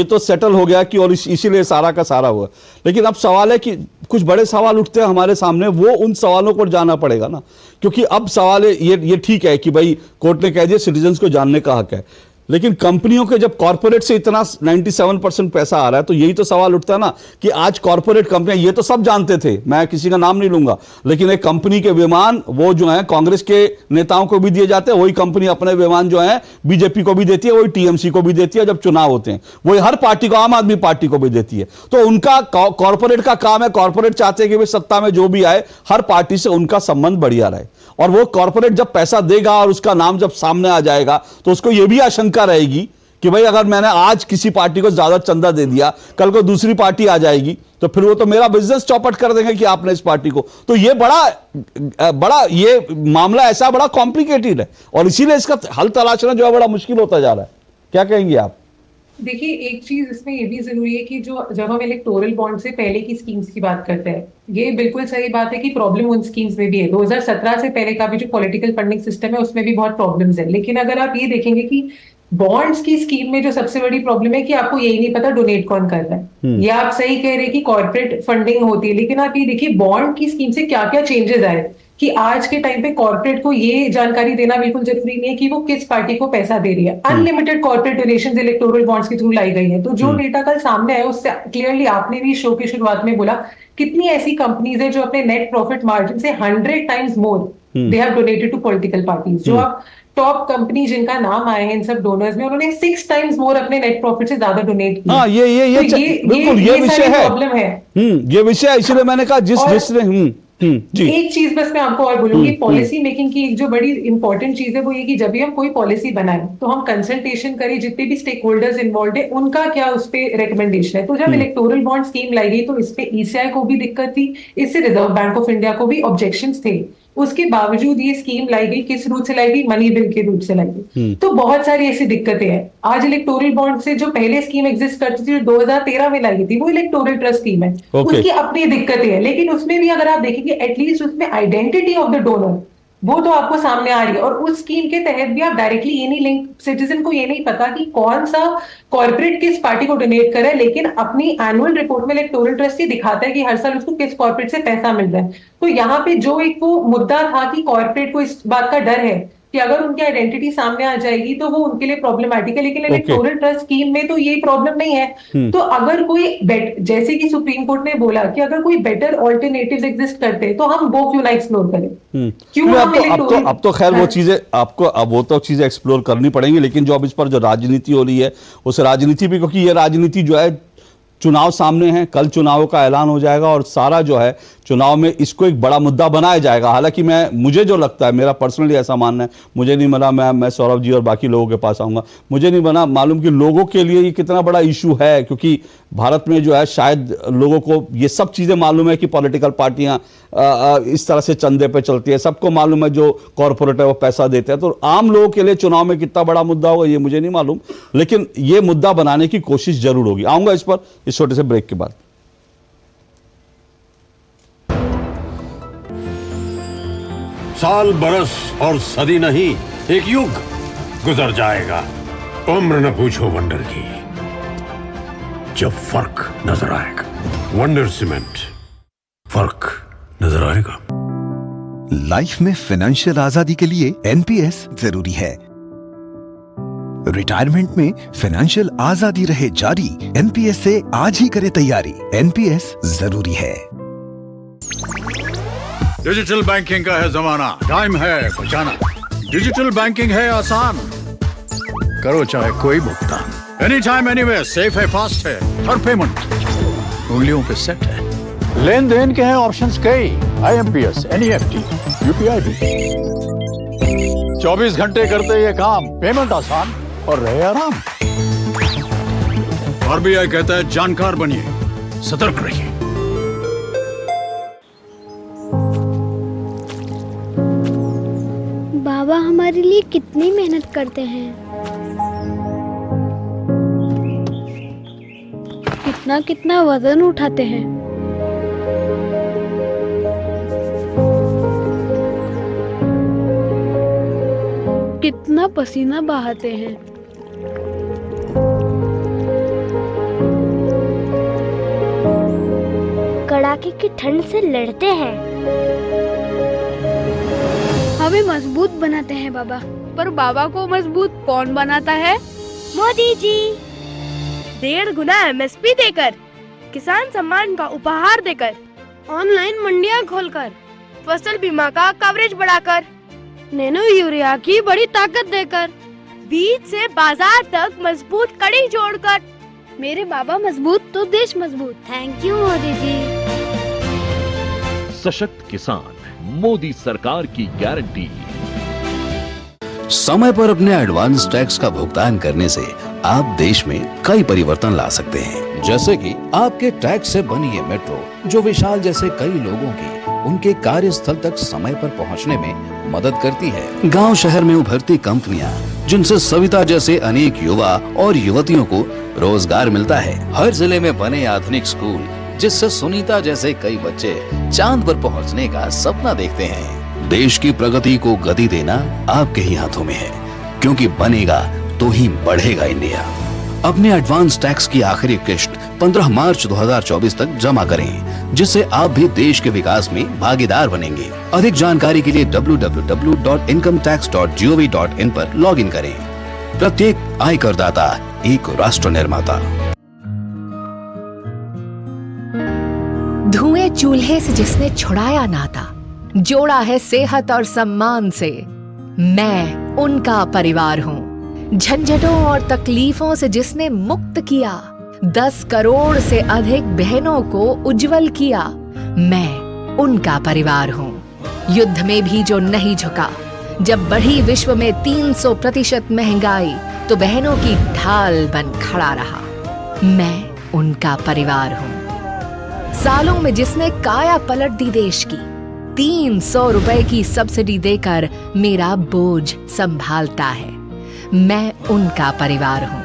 तो सेटल हो गया कि और इसीलिए सारा का सारा हुआ। लेकिन अब सवाल है कि कुछ बड़े सवाल उठते हैं हमारे सामने, वो उन सवालों पर जाना पड़ेगा ना। क्योंकि अब सवाल ये ठीक है कि भाई कोर्ट ने कह दिया सिटीजन को जानने का हक है, लेकिन कंपनियों के जब कॉर्पोरेट से इतना 97% पैसा आ रहा है तो यही तो सवाल उठता है ना कि आज कॉर्पोरेट कंपनियां, ये तो सब जानते थे, मैं किसी का नाम नहीं लूंगा, लेकिन एक कंपनी के विमान वो जो है कांग्रेस के नेताओं को भी दिए जाते हैं, वही कंपनी अपने विमान जो है बीजेपी को भी देती है, वही टीएमसी को भी देती है जब चुनाव होते हैं, वही हर पार्टी को, आम आदमी पार्टी को भी देती है। तो उनका कॉर्पोरेट का काम है, कॉर्पोरेट चाहते हैं कि भाई सत्ता में जो भी आए हर पार्टी से उनका संबंध बढ़िया रहे। और वो कॉर्पोरेट जब पैसा देगा और उसका नाम जब सामने आ जाएगा तो उसको यह भी आशंका रहेगी कि भाई अगर मैंने आज किसी पार्टी को ज्यादा चंदा दे दिया, कल को दूसरी पार्टी आ जाएगी तो फिर वो तो मेरा बिजनेस चौपट कर देंगे कि आपने इस पार्टी को। तो ये बड़ा ये मामला ऐसा बड़ा कॉम्प्लिकेटेड है और इसीलिए इसका हल तलाशना जो है बड़ा मुश्किल होता जा रहा है। क्या कहेंगे आप? देखिए, एक चीज इसमें ये भी जरूरी है कि जो जब हम इलेक्टोरल बॉन्ड से पहले की स्कीम्स की बात करते हैं, ये बिल्कुल सही बात है कि प्रॉब्लम उन स्कीम्स में भी है। 2017 से पहले का भी जो पॉलिटिकल फंडिंग सिस्टम है उसमें भी बहुत प्रॉब्लम्स है। लेकिन अगर आप ये देखेंगे कि बॉन्ड्स की स्कीम में जो सबसे बड़ी प्रॉब्लम है कि आपको यही नहीं पता डोनेट कौन कर रहा है। ये आप सही कह रहे हैं कि कॉर्पोरेट फंडिंग होती है, लेकिन आप ये देखिए बॉन्ड की स्कीम से क्या क्या चेंजेस आए कि आज के टाइम पे कॉर्पोरेट को ये जानकारी देना बिल्कुल जरूरी नहीं है कि वो किस पार्टी को पैसा दे रही है। Unlimited corporate donations electoral bonds के थ्रू लाई गई है। तो जो डेटा कल सामने आया उससे क्लियरली, आपने भी शो की शुरुआत में बोला, कितनी ऐसी कंपनीज है जो अपने नेट प्रॉफिट मार्जिन से 100 times more they have donated to political parties. जो आप टॉप कंपनी जिनका नाम आए हैं इन सब डोनर्स में, उन्होंने 6 टाइम्स मोर अपने नेट प्रॉफिट से ज्यादा डोनेट किया। हाँ, बिल्कुल ये विषय है, प्रॉब्लम है। ये विषय, इसलिए मैंने कहा जिसने जी। एक चीज बस मैं आपको और बोलूंगी, पॉलिसी मेकिंग की एक जो बड़ी इंपॉर्टेंट चीज है वो ये कि जब भी हम कोई पॉलिसी बनाए तो हम कंसल्टेशन करें जितने भी स्टेक होल्डर्स इन्वॉल्व है उनका क्या उस पे रिकमेंडेशन है। तो जब इलेक्टोरल बॉन्ड स्कीम लाई गई तो इस पे ईसीआई को भी दिक्कत थी, इससे रिजर्व बैंक ऑफ इंडिया को भी ऑब्जेक्शंस थे। उसके बावजूद ये स्कीम लाई गई, किस रूट से लाई गई? मनी बिल के रूट से लाई गई। तो बहुत सारी ऐसी दिक्कतें हैं। आज इलेक्टोरल बॉन्ड से जो पहले स्कीम एग्जिस्ट करती थी, जो 2013 में लाई गई थी, वो इलेक्टोरल ट्रस्ट स्कीम है। उसकी अपनी दिक्कतें हैं, लेकिन उसमें भी अगर आप देखेंगे एटलीस्ट उसमें आइडेंटिटी ऑफ द डोनर वो तो आपको सामने आ रही है। और उस स्कीम के तहत भी आप डायरेक्टली ये नहीं लिंक, सिटीजन को ये नहीं पता कि कौन सा कॉर्पोरेट किस पार्टी को डोनेट कर रहा है, लेकिन अपनी एनुअल रिपोर्ट में इलेक्टोरल ट्रस्ट ये दिखाता है कि हर साल उसको किस कॉर्पोरेट से पैसा मिल रहा है। तो यहाँ पे जो एक वो मुद्दा था कि कॉर्पोरेट को इस बात का डर है कि अगर उनकी आइडेंटिटी सामने आ जाएगी तो वो उनके लिए प्रॉब्लमैटिक है, लेकिन इलेक्टोरल ट्रस्ट स्कीम में तो ये प्रॉब्लम नहीं है। तो अगर कोई जैसे कि सुप्रीम कोर्ट ने बोला कि अगर कोई बेटर ऑल्टरनेटिव्स एग्जिस्ट करते तो हम वो क्यों ना एक्सप्लोर करें? क्यों अब तो खैर वो चीजें आपको, अब वो तो चीजें एक्सप्लोर करनी पड़ेंगी, लेकिन जो अब इस पर जो राजनीति हो रही है उस राजनीति भी, क्योंकि ये राजनीति जो है, चुनाव सामने हैं, कल चुनाव का ऐलान हो जाएगा और सारा जो है चुनाव में इसको एक बड़ा मुद्दा बनाया जाएगा। हालांकि मुझे जो लगता है, मेरा पर्सनली ऐसा मानना है, मुझे नहीं बना, मैं सौरभ जी और बाकी लोगों के पास आऊंगा, मुझे नहीं बना मालूम कि लोगों के लिए ये कितना बड़ा इशू है, क्योंकि भारत में जो है शायद लोगों को ये सब चीज़ें मालूम है कि पॉलिटिकल पार्टियां इस तरह से चंदे पे चलती है, सबको मालूम है जो कॉरपोरेट है वो पैसा देते हैं। तो आम लोगों के लिए चुनाव में कितना बड़ा मुद्दा होगा ये मुझे नहीं मालूम, लेकिन ये मुद्दा बनाने की कोशिश जरूर होगी। आऊंगा इस पर इस छोटे से ब्रेक के बाद। साल, बरस और सदी नहीं, एक युग गुजर जाएगा, उम्र न पूछो वंडर की, जब फर्क नजर आएगा। वंडर सीमेंट, फर्क नजर आएगा। लाइफ में फाइनेंशियल आजादी के लिए एनपीएस जरूरी है। रिटायरमेंट में फाइनेंशियल आजादी रहे जारी, एनपीएस से आज ही करे तैयारी। एनपीएस जरूरी है। डिजिटल बैंकिंग का है जमाना, टाइम है बचाना। डिजिटल बैंकिंग है आसान, करो चाहे कोई भुगतान, एनी टाइम एनीवेयर, सेफ है, फास्ट है, हर पेमेंट उंगलियों पे सेट है। लेन देन के हैं ऑप्शंस कई, आईएमपीएस, एनईएफटी, यूपीआई भी। 24 घंटे करते ये काम, पेमेंट आसान और रहे आराम। आरबीआई कहता है जानकार बनिए, सतर्क रहिए। बाबा हमारे लिए कितनी मेहनत करते हैं, कितना कितना वजन उठाते हैं। कितना पसीना बहाते हैं। कड़ाके की ठंड से लड़ते हैं। हमें मजबूत बनाते हैं बाबा। पर बाबा को मजबूत कौन बनाता है? मोदी जी। 1.5 गुना एमएसपी देकर, किसान सम्मान का उपहार देकर, ऑनलाइन मंडियां खोलकर, फसल बीमा का कवरेज बढ़ाकर, नैनो यूरिया की बड़ी ताकत देकर, बीज से बाजार तक मजबूत कड़ी जोड़कर। मेरे बाबा मजबूत तो देश मजबूत। Thank you Modi ji. सशक्त किसान, मोदी सरकार की गारंटी। समय पर अपने एडवांस टैक्स का भुगतान करने से आप देश में कई परिवर्तन ला सकते हैं, जैसे कि आपके टैक्स से बनी ये मेट्रो, जो विशाल जैसे कई लोगों की उनके कार्यस्थल तक समय पर पहुंचने में मदद करती है। गांव शहर में उभरती कंपनियां जिनसे सविता जैसे अनेक युवा और युवतियों को रोजगार मिलता है। हर जिले में बने आधुनिक स्कूल, जिससे सुनीता जैसे कई बच्चे चांद पर पहुंचने का सपना देखते हैं। देश की प्रगति को गति देना आपके ही हाथों में है, क्योंकि बनेगा तो ही बढ़ेगा इंडिया। अपने एडवांस टैक्स की आखिरी किश्त 15 मार्च 2024 तक जमा करें, जिससे आप भी देश के विकास में भागीदार बनेंगे। अधिक जानकारी के लिए www.incometax.gov.in पर लॉगिन करें। प्रत्येक आयकरदाता एक राष्ट्र निर्माता। धुएं चूल्हे से जिसने छुड़ाया नाता, जोड़ा है सेहत और सम्मान से, मैं उनका परिवार हूँ। झंझटों और तकलीफों से जिसने मुक्त किया, 10 करोड़ से अधिक बहनों को उज्जवल किया, मैं उनका परिवार हूँ। युद्ध में भी जो नहीं झुका, जब बढ़ी विश्व में 300% महंगाई, तो बहनों की ढाल बन खड़ा रहा, मैं उनका परिवार हूँ। सालों में जिसने काया पलट दी देश की, 300 रुपए की सब्सिडी देकर मेरा बोझ संभालता है, मैं उनका परिवार हूँ।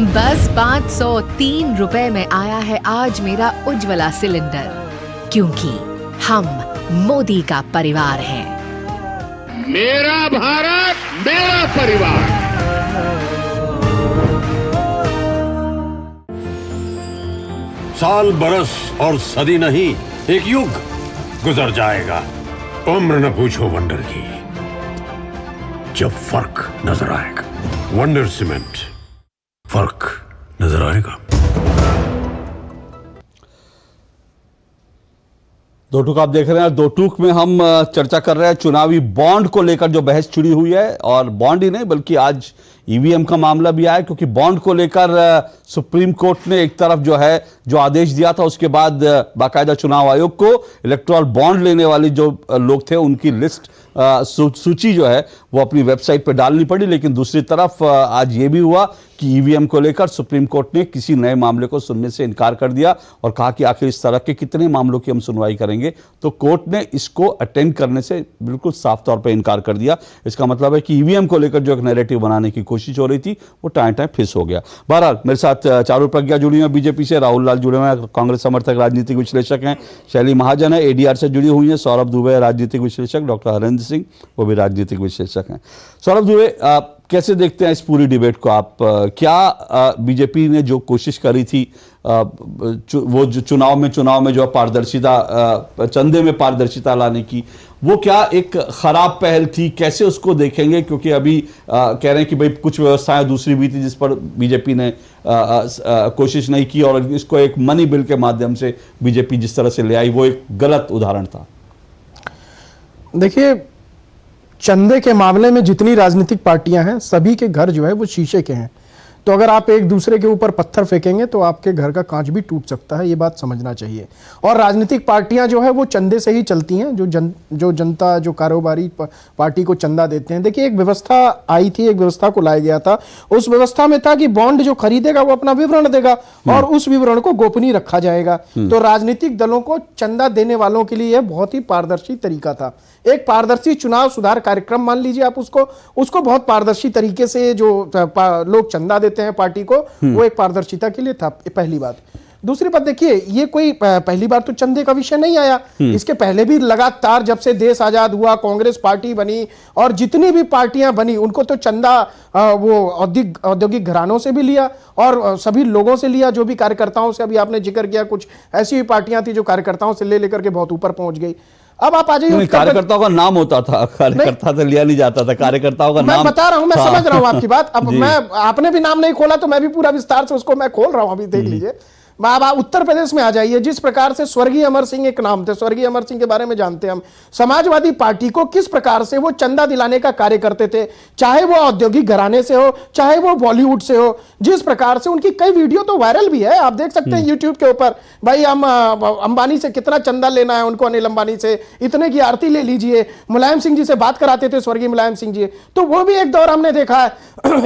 बस 503 रुपए में आया है आज मेरा उज्ज्वला सिलेंडर, क्योंकि हम मोदी का परिवार हैं। मेरा भारत मेरा परिवार। साल बरस और सदी नहीं, एक युग गुजर जाएगा। उम्र न पूछो वंडर की, जब फर्क नजर आएगा। वंडर सीमेंट, फर्क नजर आएगा। दो टूक आप देख रहे हैं। दो टूक में हम चर्चा कर रहे हैं चुनावी बॉन्ड को लेकर जो बहस छिड़ी हुई है, और बॉन्ड ही नहीं बल्कि आज ईवीएम का मामला भी आया, क्योंकि बॉन्ड को लेकर सुप्रीम कोर्ट ने एक तरफ जो है जो आदेश दिया था, उसके बाद बाकायदा चुनाव आयोग को इलेक्टोरल बॉन्ड लेने वाले जो लोग थे उनकी लिस्ट सूची जो है वो अपनी वेबसाइट पर डालनी पड़ी। लेकिन दूसरी तरफ आज ये भी हुआ कि ईवीएम को लेकर सुप्रीम कोर्ट ने किसी नए मामले को सुनने से इनकार कर दिया और कहा कि आखिर इस तरह के कितने मामलों की हम सुनवाई करेंगे। तो कोर्ट ने इसको अटेंड करने से बिल्कुल साफ तौर पर इनकार कर दिया। इसका मतलब है कि ईवीएम को लेकर जो एक नैरेटिव बनाने की कोशिश हो रही थी वो टाइम फिस हो गया। बहरहाल मेरे साथ चारू प्रज्ञा जुड़ी हैं बीजेपी से, राहुल लाल जुड़े हुए हैं, कांग्रेस समर्थक राजनीतिक विश्लेषक हैं, शैली महाजन है एडीआर से जुड़ी हुई हैं, सौरभ दुबे राजनीतिक विश्लेषक, डॉक्टर हरेंद्र सिंह वो भी राजनीतिक विश्लेषक हैं। सौरभ दुबे, कैसे देखते हैं इस पूरी डिबेट को आप? क्या बीजेपी ने जो कोशिश करी थी वो जो चुनाव में जो पारदर्शिता, चंदे में पारदर्शिता लाने की, वो क्या एक खराब पहल थी? कैसे उसको देखेंगे? क्योंकि अभी कह रहे हैं कि भाई कुछ व्यवस्थाएं दूसरी भी थी जिस पर बीजेपी ने कोशिश नहीं की, और इसको एक मनी बिल के माध्यम से बीजेपी जिस तरह से ले आई वो एक गलत उदाहरण था। देखिए, चंदे के मामले में जितनी राजनीतिक पार्टियां हैं सभी के घर जो है वो शीशे के हैं। तो अगर आप एक दूसरे के ऊपर पत्थर फेंकेंगे तो आपके घर का कांच भी टूट सकता है, ये बात समझना चाहिए। और राजनीतिक पार्टियां जो है वो चंदे से ही चलती हैं, जो जनता, जो कारोबारी पार्टी को चंदा देते हैं। देखिए, एक व्यवस्था आई थी, एक व्यवस्था को लाया गया था। उस व्यवस्था में था कि बॉन्ड जो खरीदेगा वो अपना विवरण देगा और उस विवरण को गोपनीय रखा जाएगा। तो राजनीतिक दलों को चंदा देने वालों के लिए यह बहुत ही पारदर्शी तरीका था। एक पारदर्शी चुनाव सुधार कार्यक्रम मान लीजिए आप उसको बहुत पारदर्शी तरीके से जो लोग चंदा देते हैं पार्टी को, वो एक पारदर्शिता के लिए था, पहली बात। दूसरी बात, देखिए, ये कोई पहली बार तो चंदे का विषय नहीं आया। इसके पहले भी लगातार जब से देश आजाद हुआ, कांग्रेस पार्टी बनी और जितनी भी पार्टियां बनी, उनको तो चंदा वो औद्योगिक घरानों से भी लिया और सभी लोगों से लिया, जो भी कार्यकर्ताओं से। अभी आपने जिक्र किया, कुछ ऐसी भी पार्टियां थी जो कार्यकर्ताओं से लेकर के बहुत ऊपर पहुंच गई। अब आप आ जाइए, कार्यकर्ताओं का नाम होता था, कार्यकर्ता तो लिया नहीं जाता था, कार्यकर्ताओं का नाम। मैं बता रहा हूं, मैं समझ रहा हूं आपकी बात। अब आपने भी नाम नहीं खोला तो मैं भी पूरा विस्तार से उसको मैं खोल रहा हूं, अभी देख लीजिए। आप उत्तर प्रदेश में आ जाइए, जिस प्रकार से स्वर्गीय अमर सिंह एक नाम थे, स्वर्गीय अमर सिंह के बारे में जानते हैं हम। समाजवादी पार्टी को किस प्रकार से वो चंदा दिलाने का कार्य करते थे, चाहे वो औद्योगिक घराने से हो, चाहे वो बॉलीवुड से हो। जिस प्रकार से उनकी कई वीडियो तो वायरल भी है, आप देख सकते हैं यूट्यूब के ऊपर। भाई, हम अंबानी से कितना चंदा लेना है उनको, अनिल अंबानी से इतने की आरती ले लीजिए। मुलायम सिंह जी से बात कराते थे, स्वर्गीय मुलायम सिंह जी। तो वो भी एक दौर हमने देखा है।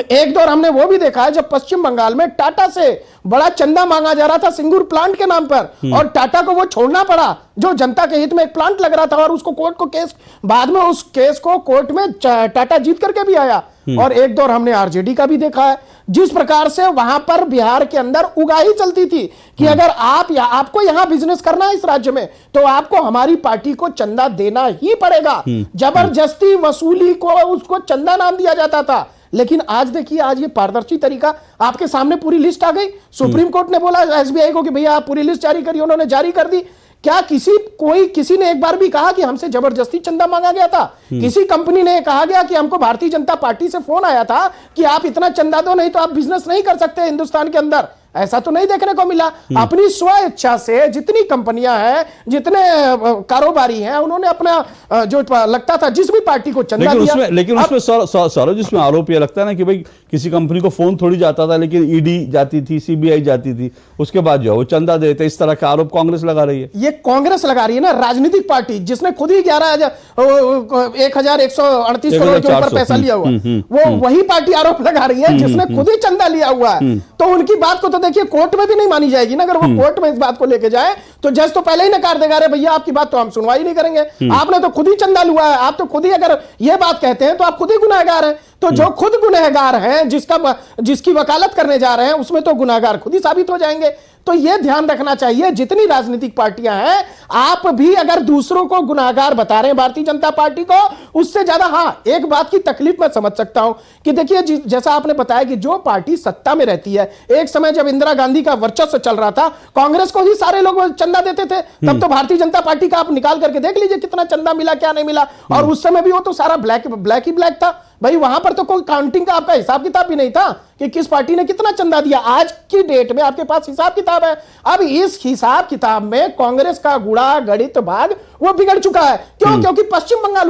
एक दौर हमने वो भी देखा है जब पश्चिम बंगाल में टाटा से बड़ा चंदा मांगा जा रहा था सिंगूर प्लांट के नाम पर, और टाटा को वो छोड़ना पड़ा, जो जनता के हित में एक प्लांट लग रहा था। और उसको कोर्ट को केस, बाद में उस केस को कोर्ट में टाटा जीत करके भी आया और एक दौर हमने आरजेडी का भी देखा है। जिस प्रकार से वहां पर बिहार के अंदर उगाही चलती थी कि अगर आपको यहां बिजनेस करना है इस राज्य में तो आपको हमारी पार्टी को चंदा देना ही पड़ेगा। जबरदस्ती वसूली को उसको चंदा नाम दिया जाता था। लेकिन आज देखिए, आज ये पारदर्शी तरीका आपके सामने पूरी लिस्ट आ गई। सुप्रीम कोर्ट ने बोला एसबीआई को कि भैया आप पूरी लिस्ट जारी करिए, उन्होंने जारी कर दी। क्या किसी ने एक बार भी कहा कि हमसे जबरदस्ती चंदा मांगा गया था? किसी कंपनी ने कहा गया कि हमको भारतीय जनता पार्टी से फोन आया था कि आप इतना चंदा दो, नहीं तो आप बिजनेस नहीं कर सकते हिंदुस्तान के अंदर? ऐसा तो नहीं देखने को मिला। अपनी स्व इच्छा से जितनी कंपनियां हैं, जितने कारोबारी हैं, उन्होंने अपना जो लगता था जिस भी पार्टी को चंदा दिया। लेकिन उसमें सौरभ, जिसमें आरोप ये लगता है ना कि भाई किसी कंपनी को फोन थोड़ी जाता था, लेकिन ईडी जाती थी, सीबीआई जाती थी, उसके बाद जो वो चंदा देते, इस तरह का आरोप कांग्रेस लगा रही है। ये कांग्रेस लगा रही है ना, राजनीतिक पार्टी जिसने खुद ही 11,138 करोड़ के ऊपर पैसा लिया हुआ, वो वही पार्टी आरोप लगा रही है जिसने खुद ही चंदा लिया हुआ है। तो उनकी बात को तो देखिए कोर्ट में भी नहीं मानी जाएगी ना। अगर वो कोर्ट में इस बात को लेके जाए तो जज तो पहले ही नकार देगा, अरे भैया आपकी बात तो हम सुनवाई नहीं करेंगे, आपने तो खुद ही चंदा लिया है। आप तो खुद ही अगर ये बात कहते हैं तो आप खुद ही गुनहगार हैं। तो जो खुद गुनहगार हैं, जिसकी वकालत करने जा रहे हैं, उसमें तो गुनहगार खुद ही साबित हो जाएंगे। तो यह ध्यान रखना चाहिए, जितनी राजनीतिक पार्टियां हैं, आप भी अगर दूसरों को गुनहगार बता रहे हैं भारतीय जनता पार्टी को, उससे ज्यादा हाँ एक बात की तकलीफ मैं समझ सकता हूं कि देखिए जैसा आपने बताया कि जो पार्टी सत्ता में रहती है, एक समय जब इंदिरा गांधी का वर्चस्व चल रहा था, कांग्रेस को ही सारे लोग चंदा देते थे। तब तो भारतीय जनता पार्टी का आप निकाल करके देख लीजिए कितना चंदा मिला, क्या नहीं मिला। और उस समय भी वो तो सारा ब्लैक ही ब्लैक था भाई। वहां पर तो कोई काउंटिंग का आपका हिसाब किताब भी नहीं था कि किस पार्टी ने कितना चंदा दिया। आज की डेट में आपके पास हिसाब किताब है। अब इस हिसाब किताब में कांग्रेस का गुणा गणित भाग वो बिगड़ चुका है। क्यों? क्योंकि पश्चिम बंगाल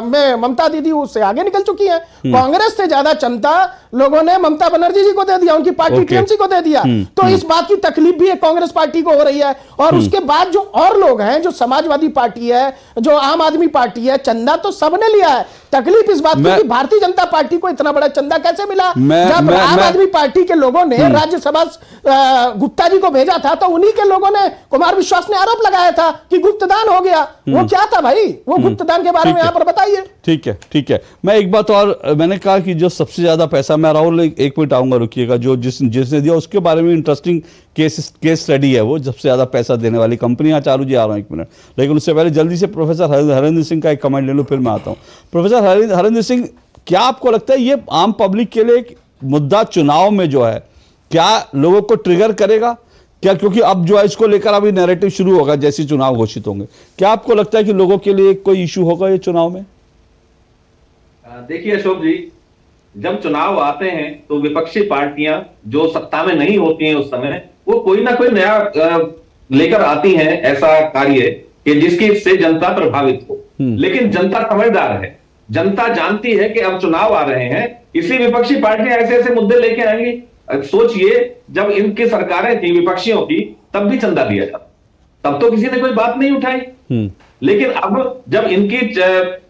में ममता दीदी उससे आगे निकल चुकी है। कांग्रेस से ज्यादा चंदा लोगों ने ममता बनर्जी जी को दे दिया, उनकी पार्टी टीएमसी को दे दिया। तो इस बात की तकलीफ भी कांग्रेस पार्टी को हो रही है। और उसके बाद जो और लोग हैं, जो समाजवादी पार्टी है, जो आम आदमी पार्टी है, चंदा तो सबने लिया है। तकलीफ इस बात की भारतीय जनता पार्टी को इतना बड़ा चंदा कैसे मिला? जब आम आदमी पार्टी के लोगों ने राज्यसभा गुप्ता जी को भेजा था तो उन्हीं के लोगों ने, कुमार विश्वास ने आरोप लगाया था कि गुप्तदान हो गया। वो क्या था भाई? वो गुप्तदान के बारे में यहाँ पर बताइए। ठीक है। मैं एक बात और, मैंने कहा कि जो सबसे ज्यादा पैसा, मैं राहुल एक मिनट आऊंगा, रुकिएगा, जो जिसने दिया उसके बारे में इंटरेस्टिंग केस स्टडी है। वो सबसे ज्यादा पैसा देने वाली कंपनी। चारू जी आ रहा हूं 1 मिनट, लेकिन उससे पहले जल्दी से प्रोफेसर हरेंद्र सिंह का एक कमेंट ले लो, फिर मैं आता हूं। प्रोफेसर हरेंद्र सिंह, क्या आपको लगता है ये आम पब्लिक के लिए एक मुद्दा चुनाव में जो है, क्या लोगों को ट्रिगर करेगा क्या? क्योंकि अब जो है इसको लेकर अभी नैरेटिव शुरू होगा जैसे चुनाव घोषित होंगे। क्या आपको लगता है कि लोगों के लिए कोई इशू होगा ये चुनाव में? देखिए अशोक जी, जब चुनाव आते हैं तो विपक्षी पार्टियां जो सत्ता में नहीं होती हैं उस समय, वो कोई ना कोई नया लेकर आती हैं ऐसा कार्य कि जिसकी से जनता प्रभावित हो। लेकिन जनता समझदार है, जनता जानती है कि अब चुनाव आ रहे हैं, इसलिए विपक्षी पार्टियां ऐसे ऐसे मुद्दे लेके आएंगी। सोचिए, जब इनकी सरकारें थी विपक्षियों की, तब भी चंदा दिया था, तब तो किसी ने कोई बात नहीं उठाई। लेकिन अब जब इनकी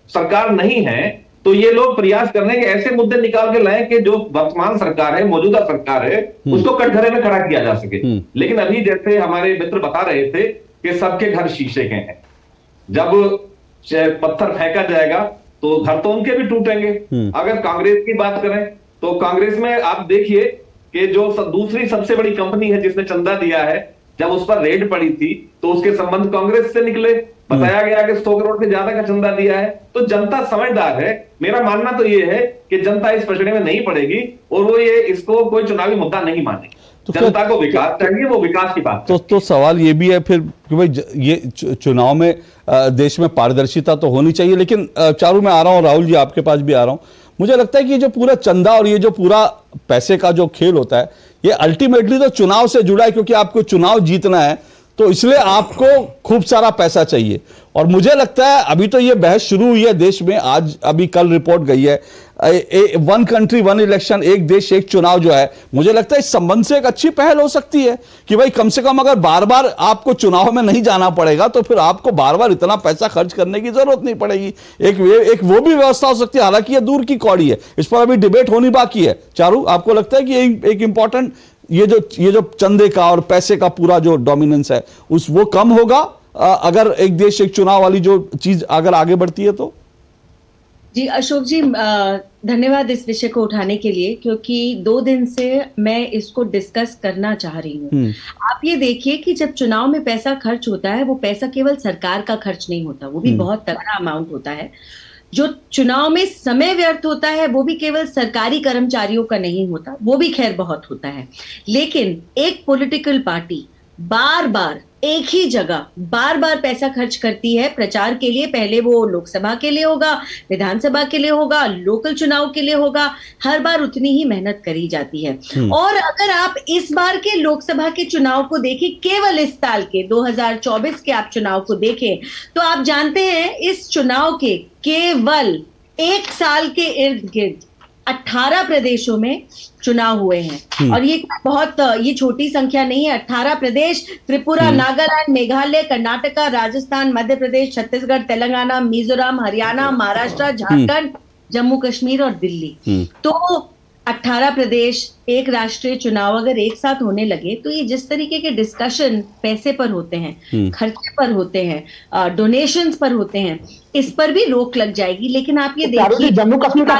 सरकार नहीं है तो ये लोग प्रयास करने के ऐसे मुद्दे निकाल के लाए कि जो वर्तमान सरकार है, मौजूदा सरकार है, उसको कटघरे में खड़ा किया जा सके। लेकिन अभी जैसे हमारे मित्र बता रहे थे कि सबके घर शीशे के हैं, जब पत्थर फेंका जाएगा तो घर तो उनके भी टूटेंगे। अगर कांग्रेस की बात करें तो कांग्रेस में आप देखिए कि जो दूसरी सबसे बड़ी कंपनी है जिसने चंदा दिया है, जब उस पर रेड पड़ी थी तो उसके संबंध कांग्रेस से निकले, बताया गया कि 100 करोड़ से ज्यादा का चंदा दिया है। तो जनता समझदार है। मेरा मानना तो ये है कि जनता इस पछड़े में नहीं पड़ेगी और वो ये इसको कोई चुनावी मुद्दा नहीं मानेगी। तो जनता को विकास चाहिए, वो विकास की बात तो सवाल ये भी है फिर कि भाई ये चुनाव में देश में पारदर्शिता तो होनी चाहिए। लेकिन चारू, मैं आ रहा हूं, राहुल जी आपके पास भी आ रहा हूं। मुझे लगता है कि ये जो पूरा चंदा और ये जो पूरा पैसे का जो खेल होता है, ये अल्टीमेटली तो चुनाव से जुड़ा है, क्योंकि आपको चुनाव जीतना है तो इसलिए आपको खूब सारा पैसा चाहिए। और मुझे लगता है अभी तो ये बहस शुरू हुई है देश में, आज अभी कल रिपोर्ट गई है 1 कंट्री 1 इलेक्शन, एक देश एक चुनाव जो है, मुझे लगता है इस संबंध से एक अच्छी पहल हो सकती है कि भाई कम से कम अगर बार बार आपको चुनाव में नहीं जाना पड़ेगा तो फिर आपको बार बार इतना पैसा खर्च करने की जरूरत नहीं पड़ेगी। एक वो भी व्यवस्था हो सकती है, हालांकि ये दूर की कौड़ी है, इस पर अभी डिबेट होनी बाकी है। चारू, आपको लगता है कि एक इंपॉर्टेंट ये जो चंदे का और पैसे का पूरा जो डोमिनेंस है वो कम होगा अगर एक देश एक चुनाव वाली जो चीज अगर आगे बढ़ती है तो? जी अशोक जी, धन्यवाद इस विषय को उठाने के लिए, क्योंकि 2 दिन से मैं इसको डिस्कस करना चाह रही हूँ। आप ये देखिए कि जब चुनाव में पैसा खर्च होता है, वो पैसा केवल सरकार का खर्च नहीं होता, वो भी बहुत तगड़ा अमाउंट होता है। जो चुनाव में समय व्यर्थ होता है वो भी केवल सरकारी कर्मचारियों का नहीं होता, वो भी खैर बहुत होता है। लेकिन एक पॉलिटिकल पार्टी बार बार एक ही जगह बार बार पैसा खर्च करती है प्रचार के लिए, पहले वो लोकसभा के लिए होगा, विधानसभा के लिए होगा, लोकल चुनाव के लिए होगा, हर बार उतनी ही मेहनत करी जाती है। और अगर आप इस बार के लोकसभा के चुनाव को देखें, केवल इस साल के 2024 के आप चुनाव को देखें, तो आप जानते हैं इस चुनाव के केवल 1 साल के इर्द गिर्द 18 प्रदेशों में चुनाव हुए हैं। और ये छोटी संख्या नहीं है। 18 प्रदेश, त्रिपुरा, नागालैंड, मेघालय, कर्नाटका, राजस्थान, मध्य प्रदेश, छत्तीसगढ़, तेलंगाना, मिजोरम, हरियाणा, महाराष्ट्र, झारखंड, जम्मू कश्मीर और दिल्ली। तो 18 प्रदेश, एक राष्ट्रीय चुनाव अगर एक साथ होने लगे तो ये जिस तरीके के डिस्कशन पैसे पर होते हैं, खर्चे पर होते हैं, डोनेशंस पर होते हैं, इस पर भी रोक लग जाएगी। लेकिन आप ये देखिए जम्मू कश्मीर का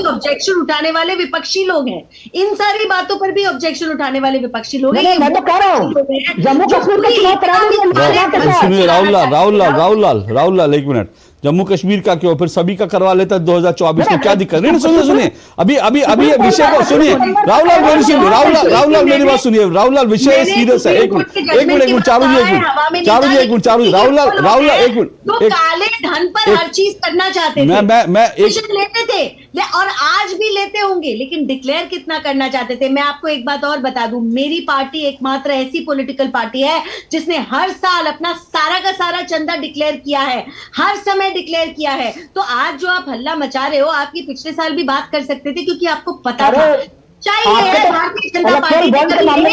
ऑब्जेक्शन उठाने वाले विपक्षी लोग हैं, इन सारी बातों पर भी ऑब्जेक्शन उठाने वाले विपक्षी लोग हैं। मैं तो कह रहा हूँ जम्मू कश्मीर का चुनाव सुनिए राहुल लाल एक मिनट, जम्मू कश्मीर का क्यों, फिर सभी का करवा लेता है 2024 में, क्या दिक्कत? नहीं सुनिए अभी विषय को सुनिए राहुल लाल मेरी बात सुनिए। राहुल लाल विषय सीरियस है। एक मिनट चारू जी राहुल लाल एक मिनट। काले धन पर हर चीज करना चाहते थे, मैं लेते थे और आज भी लेते होंगे, लेकिन डिक्लेयर कितना करना चाहते थे। मैं आपको एक बात और बता दूं, मेरी पार्टी एकमात्र ऐसी पॉलिटिकल पार्टी है जिसने हर साल अपना सारा का सारा चंदा डिक्लेयर किया है, हर समय डिक्लेयर किया है। तो आज जो आप हल्ला मचा रहे हो, आप ये पिछले साल भी बात कर सकते थे, क्योंकि आपको पता था चाहिए Bharatiya Janata party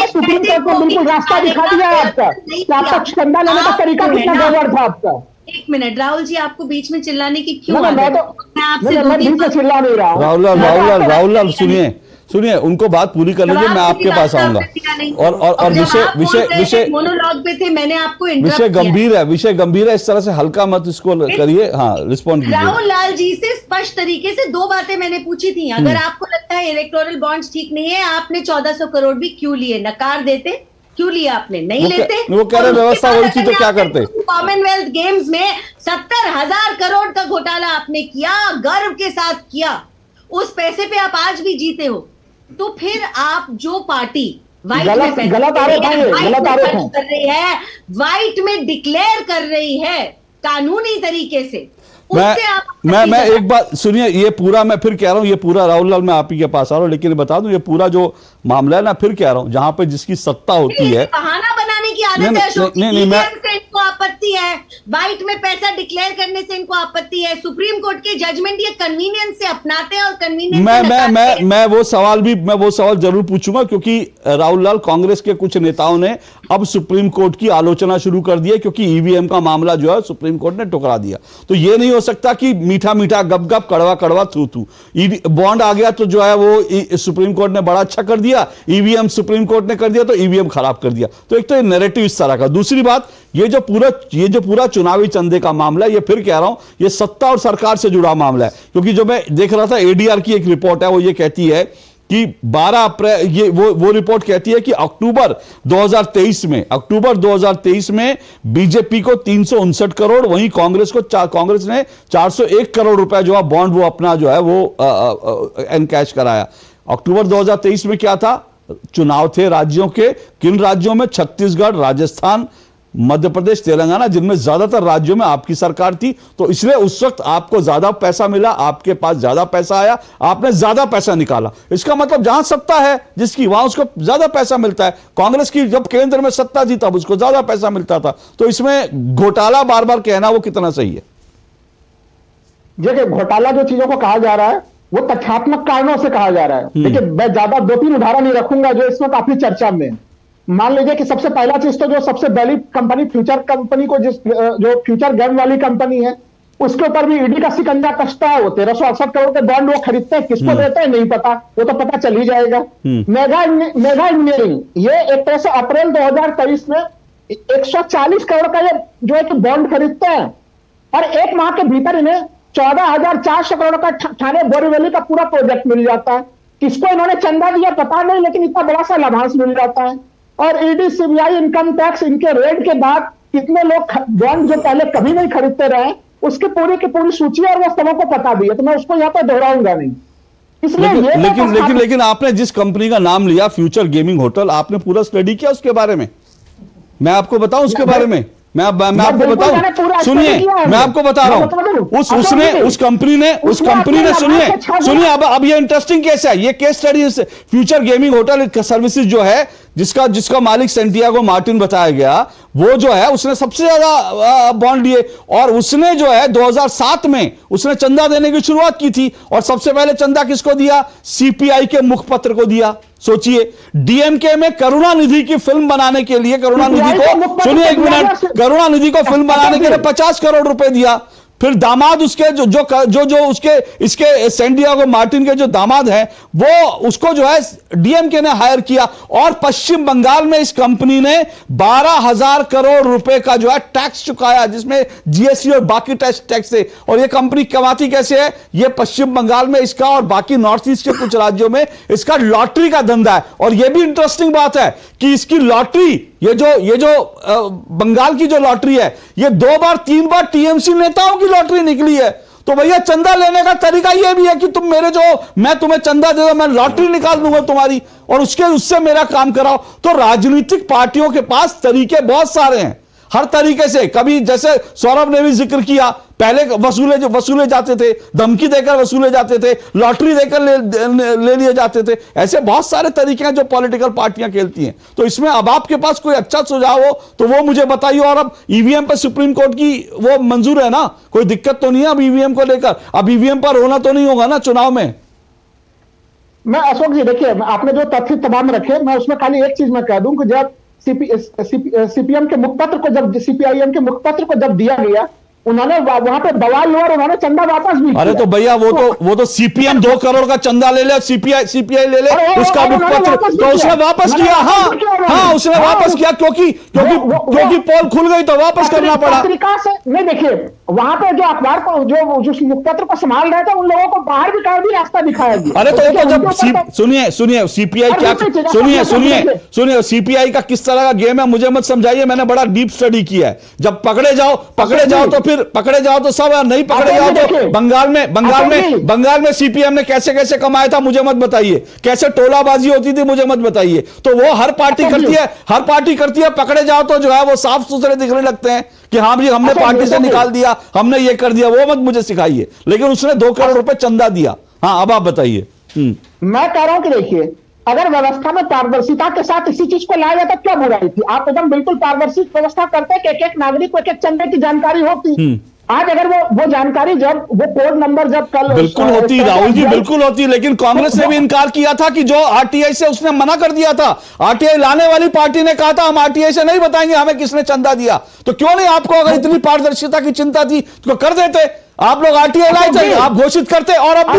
supreme court को बिल्कुल रास्ता दिखा दिया है आपका चंदा लेने का तरीका कितना गड़बड़ था आपका। एक मिनट राहुल जी, आपको बीच में चिल्लाने की क्यों? मैं आपसे चिल्ला नहीं रहा हूं। राहुल लाल सुनिए उनको बात पूरी कर लीजिए, मैं आपके पास आऊंगा। और विषय मोनोलॉग पे थे, मैंने आपको विषय गंभीर है, इस तरह से हल्का मत इसको करिए। हाँ, रिस्पॉन्ड कीजिए। राहुल लाल जी से स्पष्ट तरीके से 2 बातें मैंने पूछी थी। अगर आपको लगता है इलेक्टोरल बॉन्ड्स ठीक नहीं है, आपने 1400 करोड़ भी क्यों लिए? नकार देते, क्यों लिया आपने? नहीं लेते। वो कह रहे व्यवस्था हुई थी तो क्या करते? कॉमनवेल्थ गेम्स में 70,000 करोड़ का घोटाला आपने किया, गर्व के साथ किया, उस पैसे पे आप आज भी जीते हो। तो फिर आप जो पार्टी व्हाइट में गलत आरोप कर रही है, व्हाइट में डिक्लेयर कर रही है कानूनी तरीके से, मैं एक बात सुनिए, ये पूरा मैं फिर कह रहा हूं, ये पूरा राहुल लाल मैं आप ही के पास आ रहा हूं, लेकिन बता दूं ये पूरा जो मामला है ना, फिर कह रहा हूं, जहां पे जिसकी सत्ता होती है, बहाना बनाने की आदत है अशोक जी। से इनको आपत्ति है, व्हाइट में पैसा डिक्लेयर करने से इनको आपत्ति है, सुप्रीम कोर्ट के जजमेंट ये कन्वीनियंस से अपनाते हैं और कन्वीनियंस मैं वो सवाल जरूर पूछूंगा, क्योंकि राहुल लाल कांग्रेस के कुछ नेताओं ने अब सुप्रीम कोर्ट की आलोचना शुरू कर दी है, क्योंकि ईवीएम का मामला जो है सुप्रीम कोर्ट ने ठुकरा दिया। तो ये नहीं हो सकता कि मीठा मीठा गप गप कड़वा कड़वा थू थू, बॉन्ड आ गया तो जो है वो सुप्रीम कोर्ट ने बड़ा अच्छा कर दिया, ईवीएम सुप्रीम कोर्ट ने कर दिया तो ईवीएम खराब कर दिया। तो एक तो ये नैरेटिव इस तरह का। दूसरी बात, ये जो पूरा चुनावी चंदे का मामला है, ये फिर कह रहा हूं, ये सत्ता और सरकार से जुड़ा मामला है। क्योंकि जो मैं देख रहा था, एडीआर की एक रिपोर्ट है, वो ये कहती है कि 12 अप्रैल, ये वो रिपोर्ट कहती है कि अक्टूबर 2023 में बीजेपी को 359 करोड़, वहीं कांग्रेस ने 401 करोड़ रुपए जो है बॉन्ड वो अपना जो है वो एनकैश कराया। अक्टूबर 2023 में क्या था? चुनाव थे राज्यों के, किन राज्यों में? छत्तीसगढ़, राजस्थान, मध्य प्रदेश, तेलंगाना, जिनमें ज्यादातर राज्यों में आपकी सरकार थी। तो इसलिए उस वक्त आपको ज्यादा पैसा मिला, आपके पास ज्यादा पैसा आया, आपने ज्यादा पैसा निकाला। इसका मतलब जहां सत्ता है जिसकी, वहां उसको ज्यादा पैसा मिलता है। कांग्रेस की जब केंद्र में सत्ता थी तब उसको ज्यादा पैसा मिलता था। तो इसमें घोटाला बार बार कहना वो कितना सही है? देखिए, घोटाला जो चीजों को कहा जा रहा है वो तथ्यात्मक कारणों से कहा जा रहा है। देखिए, मैं ज्यादा 2-3 उदाहरण नहीं रखूंगा जो इसमें काफी चर्चा में। मान लीजिए कि सबसे पहला चीज तो जो सबसे बड़ी कंपनी फ्यूचर कंपनी को जो फ्यूचर गन वाली कंपनी है, उसके ऊपर भी ईडी का शिकंजा कसता है। वो 1368 करोड़ के बॉन्ड वो खरीदते हैं, किसको देते हैं नहीं पता, वो तो पता चल ही जाएगा। मेगा इंजीनियरिंग, ये एक तरह से अप्रैल 2023 में 140 करोड़ का ये जो है कि बॉन्ड खरीदते हैं, और 1 माह के भीतर इन्हें 14,400 करोड़ का ठाणे बोरीवली का पूरा प्रोजेक्ट मिल जाता है। किसको इन्होंने चंदा दिया पता नहीं, लेकिन इतना बड़ा सा लाभांश मिल जाता है। और ईडी, सीबीआई, इनकम टैक्स, इनके रेड के बाद कितने लोग बॉन्ड जो पहले कभी नहीं खरीदते रहे, उसकी पूरी की पूरी सूची है और वो सबों को पता भी है, तो मैं उसको यहाँ पे दोहराऊंगा नहीं। लेकिन आपने जिस कंपनी का नाम लिया फ्यूचर गेमिंग होटल, आपने पूरा स्टडी किया उसके बारे में? मैं आपको बताऊं उसके बारे में, मैं आपको बताऊं, सुनिए मैं आपको बता रहा हूं, उस कंपनी ने सुनिए अब ये इंटरेस्टिंग केस है, ये case study future gaming hotel services जो है, जिसका मालिक सेंटियागो मार्टिन बताया गया, वो जो है उसने सबसे ज्यादा बॉन्ड लिए और उसने जो है 2007 में उसने चंदा देने की शुरुआत की थी और सबसे पहले चंदा किसको दिया? सीपीआई के मुखपत्र को दिया। सोचिए, डीएमके में करुणानिधि की फिल्म बनाने के लिए करुणानिधि को, सुनिए एक मिनट, करुणानिधि को फिल्म बनाने के लिए 50 करोड़ रुपए दिया। फिर दामाद उसके जो उसके इसके सैंडियागो मार्टिन के जो दामाद हैं, वो उसको जो है डीएमके ने हायर किया और पश्चिम बंगाल में इस कंपनी ने 12,000 करोड़ रुपए का जो है टैक्स चुकाया, जिसमें जीएसटी और बाकी टैक्स थे। और ये कंपनी कमाती कैसे है? ये पश्चिम बंगाल में इसका और बाकी नॉर्थ ईस्ट के कुछ राज्यों में इसका लॉटरी का धंधा है। और ये भी इंटरेस्टिंग बात है कि इसकी लॉटरी, ये जो बंगाल की जो लॉटरी है, ये 2 बार 3 बार टीएमसी नेताओं की लॉटरी निकली है। तो भैया चंदा लेने का तरीका यह भी है कि मैं तुम्हें चंदा दे दो, मैं लॉटरी निकाल दूंगा तुम्हारी और उससे मेरा काम कराओ। तो राजनीतिक पार्टियों के पास तरीके बहुत सारे हैं, हर तरीके से। कभी जैसे सौरभ ने भी जिक्र किया, पहले वसूले जाते थे, धमकी देकर वसूले जाते थे, लॉटरी देकर ले लिए जाते थे। ऐसे बहुत सारे तरीके हैं जो पॉलिटिकल पार्टियां खेलती हैं। तो इसमें अब आपके पास कोई अच्छा सुझाव हो तो वो मुझे बताइए। और अब ईवीएम पर सुप्रीम कोर्ट की वो मंजूर है ना, कोई दिक्कत तो नहीं है अब ईवीएम को लेकर? अब ईवीएम पर होना तो नहीं होगा ना चुनाव में? मैं अशोक जी, देखिए आपने जो तथ्य तमाम रखे, मैं उसमें खाली एक चीज मैं कह दूं कि जब सीपीएम के मुखपत्र को, जब सीपीआईएम के मुखपत्र को जब दिया गया, उन्होंने वहां पे बवाल हुआ और उन्होंने चंदा वापस भी किया। अरे तो भैया वो तो सीपीएम 2 करोड़ का चंदा ले ले, सीपीआई ले ले, उसका मुखपत्र तो उसने वापस किया। हाँ उसने वापस किया क्योंकि पोल खुल गई तो वापस करना पड़ा। पत्रिका से नहीं, देखिए वहां पे जो अखबार को जो मुखपत्र को संभाल रहे थे, उन लोगों को बाहर भी रास्ता दिखाया गया। अरे तो जब सुनिए सीपीआई क्या, सुनिए सीपीआई का किस तरह का गेम है मुझे मत समझाइए, मैंने बड़ा डीप स्टडी किया है। जब पकड़े जाओ तो फिर पकड़े जाओ तो सब, नहीं पकड़े जाओ तो बंगाल में सीपीएम ने कैसे कमाया था मुझे मत बताइए, कैसे टोलाबाजी होती थी मुझे मत बताइए। तो वो हर पार्टी करती है, पकड़े जाओ तो जो है वो साफ सुथरे दिखने लगते हैं कि हाँ जी हमने पार्टी से निकाल दिया, हमने ये कर दिया। वो मत मुझे सिखाइए, लेकिन उसने 2 करोड़ रुपए चंदा दिया। हाँ अब आप बताइए। मैं कह रहा हूं कि देखिए, अगर व्यवस्था में पारदर्शिता के साथ इसी चीज को लाया जाता क्या बुराई थी? आप एकदम बिल्कुल पारदर्शी व्यवस्था करते कि एक नागरिक को एक चंदे की जानकारी होती। आज अगर वो जानकारी, जब वो कोड नंबर जब कल बिल्कुल होती राहुल जी, बिल्कुल होती, लेकिन कांग्रेस ने भी इनकार किया था कि जो आरटीआई से उसने मना कर दिया था। आरटीआई लाने वाली पार्टी ने कहा था हम आरटीआई से नहीं बताएंगे हमें किसने चंदा दिया। तो क्यों नहीं, आपको अगर इतनी पारदर्शिता की चिंता थी तो कर देते, आप लोग आरटीआई लाए थे, आप घोषित करते। और अब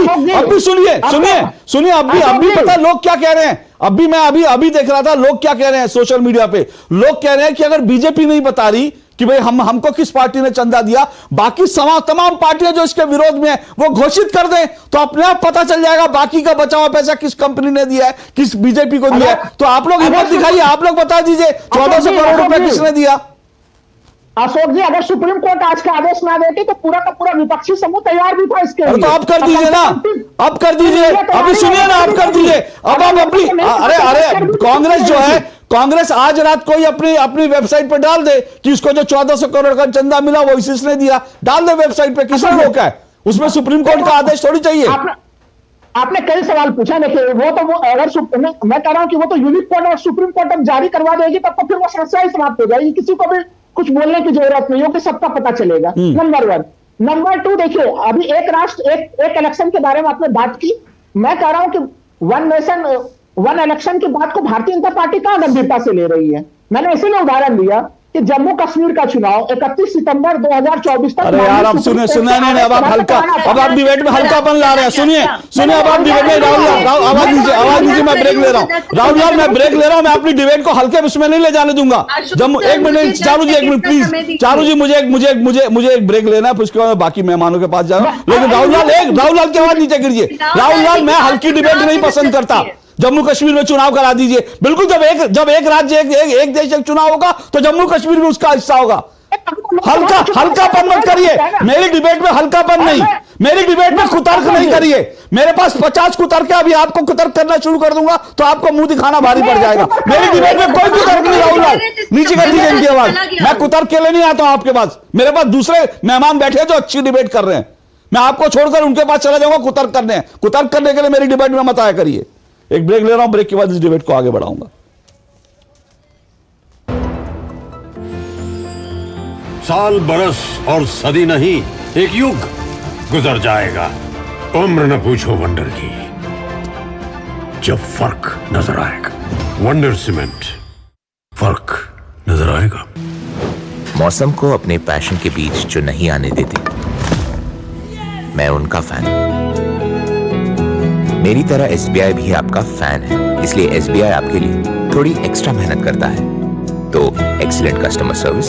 भी सुनिए अब भी पता लोग क्या कह रहे हैं। मैं अभी देख रहा था लोग क्या कह रहे हैं सोशल मीडिया पे। लोग कह रहे हैं कि अगर बीजेपी नहीं बता रही कि भाई हमको किस पार्टी ने चंदा दिया, बाकी तमाम पार्टियां जो इसके विरोध में है वो घोषित कर दें तो अपने आप पता चल जाएगा बाकी का बचा हुआ पैसा किस कंपनी ने दिया है, किस बीजेपी को दिया है। तो आप लोग हिम्मत दिखाइए, आप लोग बता दीजिए 1400 करोड़ रुपए किसने दिया। अशोक जी, अगर सुप्रीम कोर्ट आज का आदेश ना देती तो पूरा का पूरा विपक्षी समूह तैयार भी था इसके लिए। तो आप कर दीजिए ना, अब कर दीजिए, अभी सुनिए ना, आप कर दीजिए। अब आप अपनी अरे कांग्रेस जो है, कांग्रेस आज रात को ही अपनी वेबसाइट पर डाल दे कि इसको जो 1400 करोड़ का चंदा मिला वो इसी ने दिया, डाल दे वेबसाइट पे, किसने रोका है? उसमें सुप्रीम कोर्ट का आदेश थोड़ी चाहिए। आपने कई सवाल पूछा, देखिए अगर मैं कह रहा हूं कि वो तो यूनिक कोड और सुप्रीम कोर्ट अब जारी करवा देगी तब तो फिर वो समस्या ही समाप्त हो जाएगी, किसी को भी कुछ बोलने की जरूरत नहीं होगी, सबका पता चलेगा। नंबर 1। नंबर 2, देखिए अभी एक राष्ट्र एक इलेक्शन के बारे में आपने बात की। मैं कह रहा हूं कि 1 नेशन 1 इलेक्शन की बात को भारतीय जनता पार्टी कहां गंभीरता से ले रही है। मैंने इसीलिए उदाहरण दिया कि जम्मू कश्मीर का चुनाव 31 सितंबर 2024 तक। अरे यार, अब सुनिए नहीं, अब आप डिबेट में हल्कापन ला रहे हैं। सुनिए अब आप डिबेट में आवाज दीजिए जी मैं ब्रेक ले रहा हूँ, राहुल लाल मैं ब्रेक ले रहा हूँ, मैं अपनी डिबेट को हल्के उसमें नहीं ले जाने दूंगा। जब एक मिनट चारू जी, एक मिनट प्लीज चारू जी, मुझे एक ब्रेक लेना है, फिर उसके बाद बाकी मेहमानों के पास जा रहा हूँ। लेकिन राहुल लाल की आवाज नीचे गिरिए। राहुल लाल, मैं हल्की डिबेट नहीं पसंद करता। जम्मू कश्मीर में चुनाव करा दीजिए, बिल्कुल। जब एक राज्य एक देश एक चुनाव होगा तो जम्मू कश्मीर भी उसका हिस्सा होगा। हल्कापन मत करिए मेरी डिबेट में, हल्कापन नहीं, मेरी डिबेट में कुतर्क नहीं करिए। मेरे पास 50 कुतर्क है, अभी आपको कुतर्क करना शुरू कर दूंगा तो आपको मुंह दिखाना भारी पड़ जाएगा। मेरी डिबेट में कोई कुतर्क नहीं। राहुल लाल नीचे कर दीजिए इनकी आवाज। मैं कुतर्क के लिए नहीं आता हूं आपके पास, मेरे पास दूसरे मेहमान बैठे हैं जो अच्छी डिबेट कर रहे हैं। मैं आपको छोड़कर उनके पास चला जाऊंगा कुतर्क करने। कुतर्क करने के लिए मेरी डिबेट में मत आया करिए। एक ब्रेक ले रहा हूं, ब्रेक के बाद इस डिबेट को आगे बढ़ाऊंगा। साल बरस और सदी नहीं, एक युग गुजर जाएगा। उम्र न पूछो वंडर की, जब फर्क नजर आएगा। वंडर सीमेंट, फर्क नजर आएगा। मौसम को अपने पैशन के बीच जो नहीं आने देते, मैं उनका फैन हूं। मेरी तरह SBI भी आपका फैन है, इसलिए SBI आपके लिए थोड़ी एक्स्ट्रा मेहनत करता है। तो excellent customer service,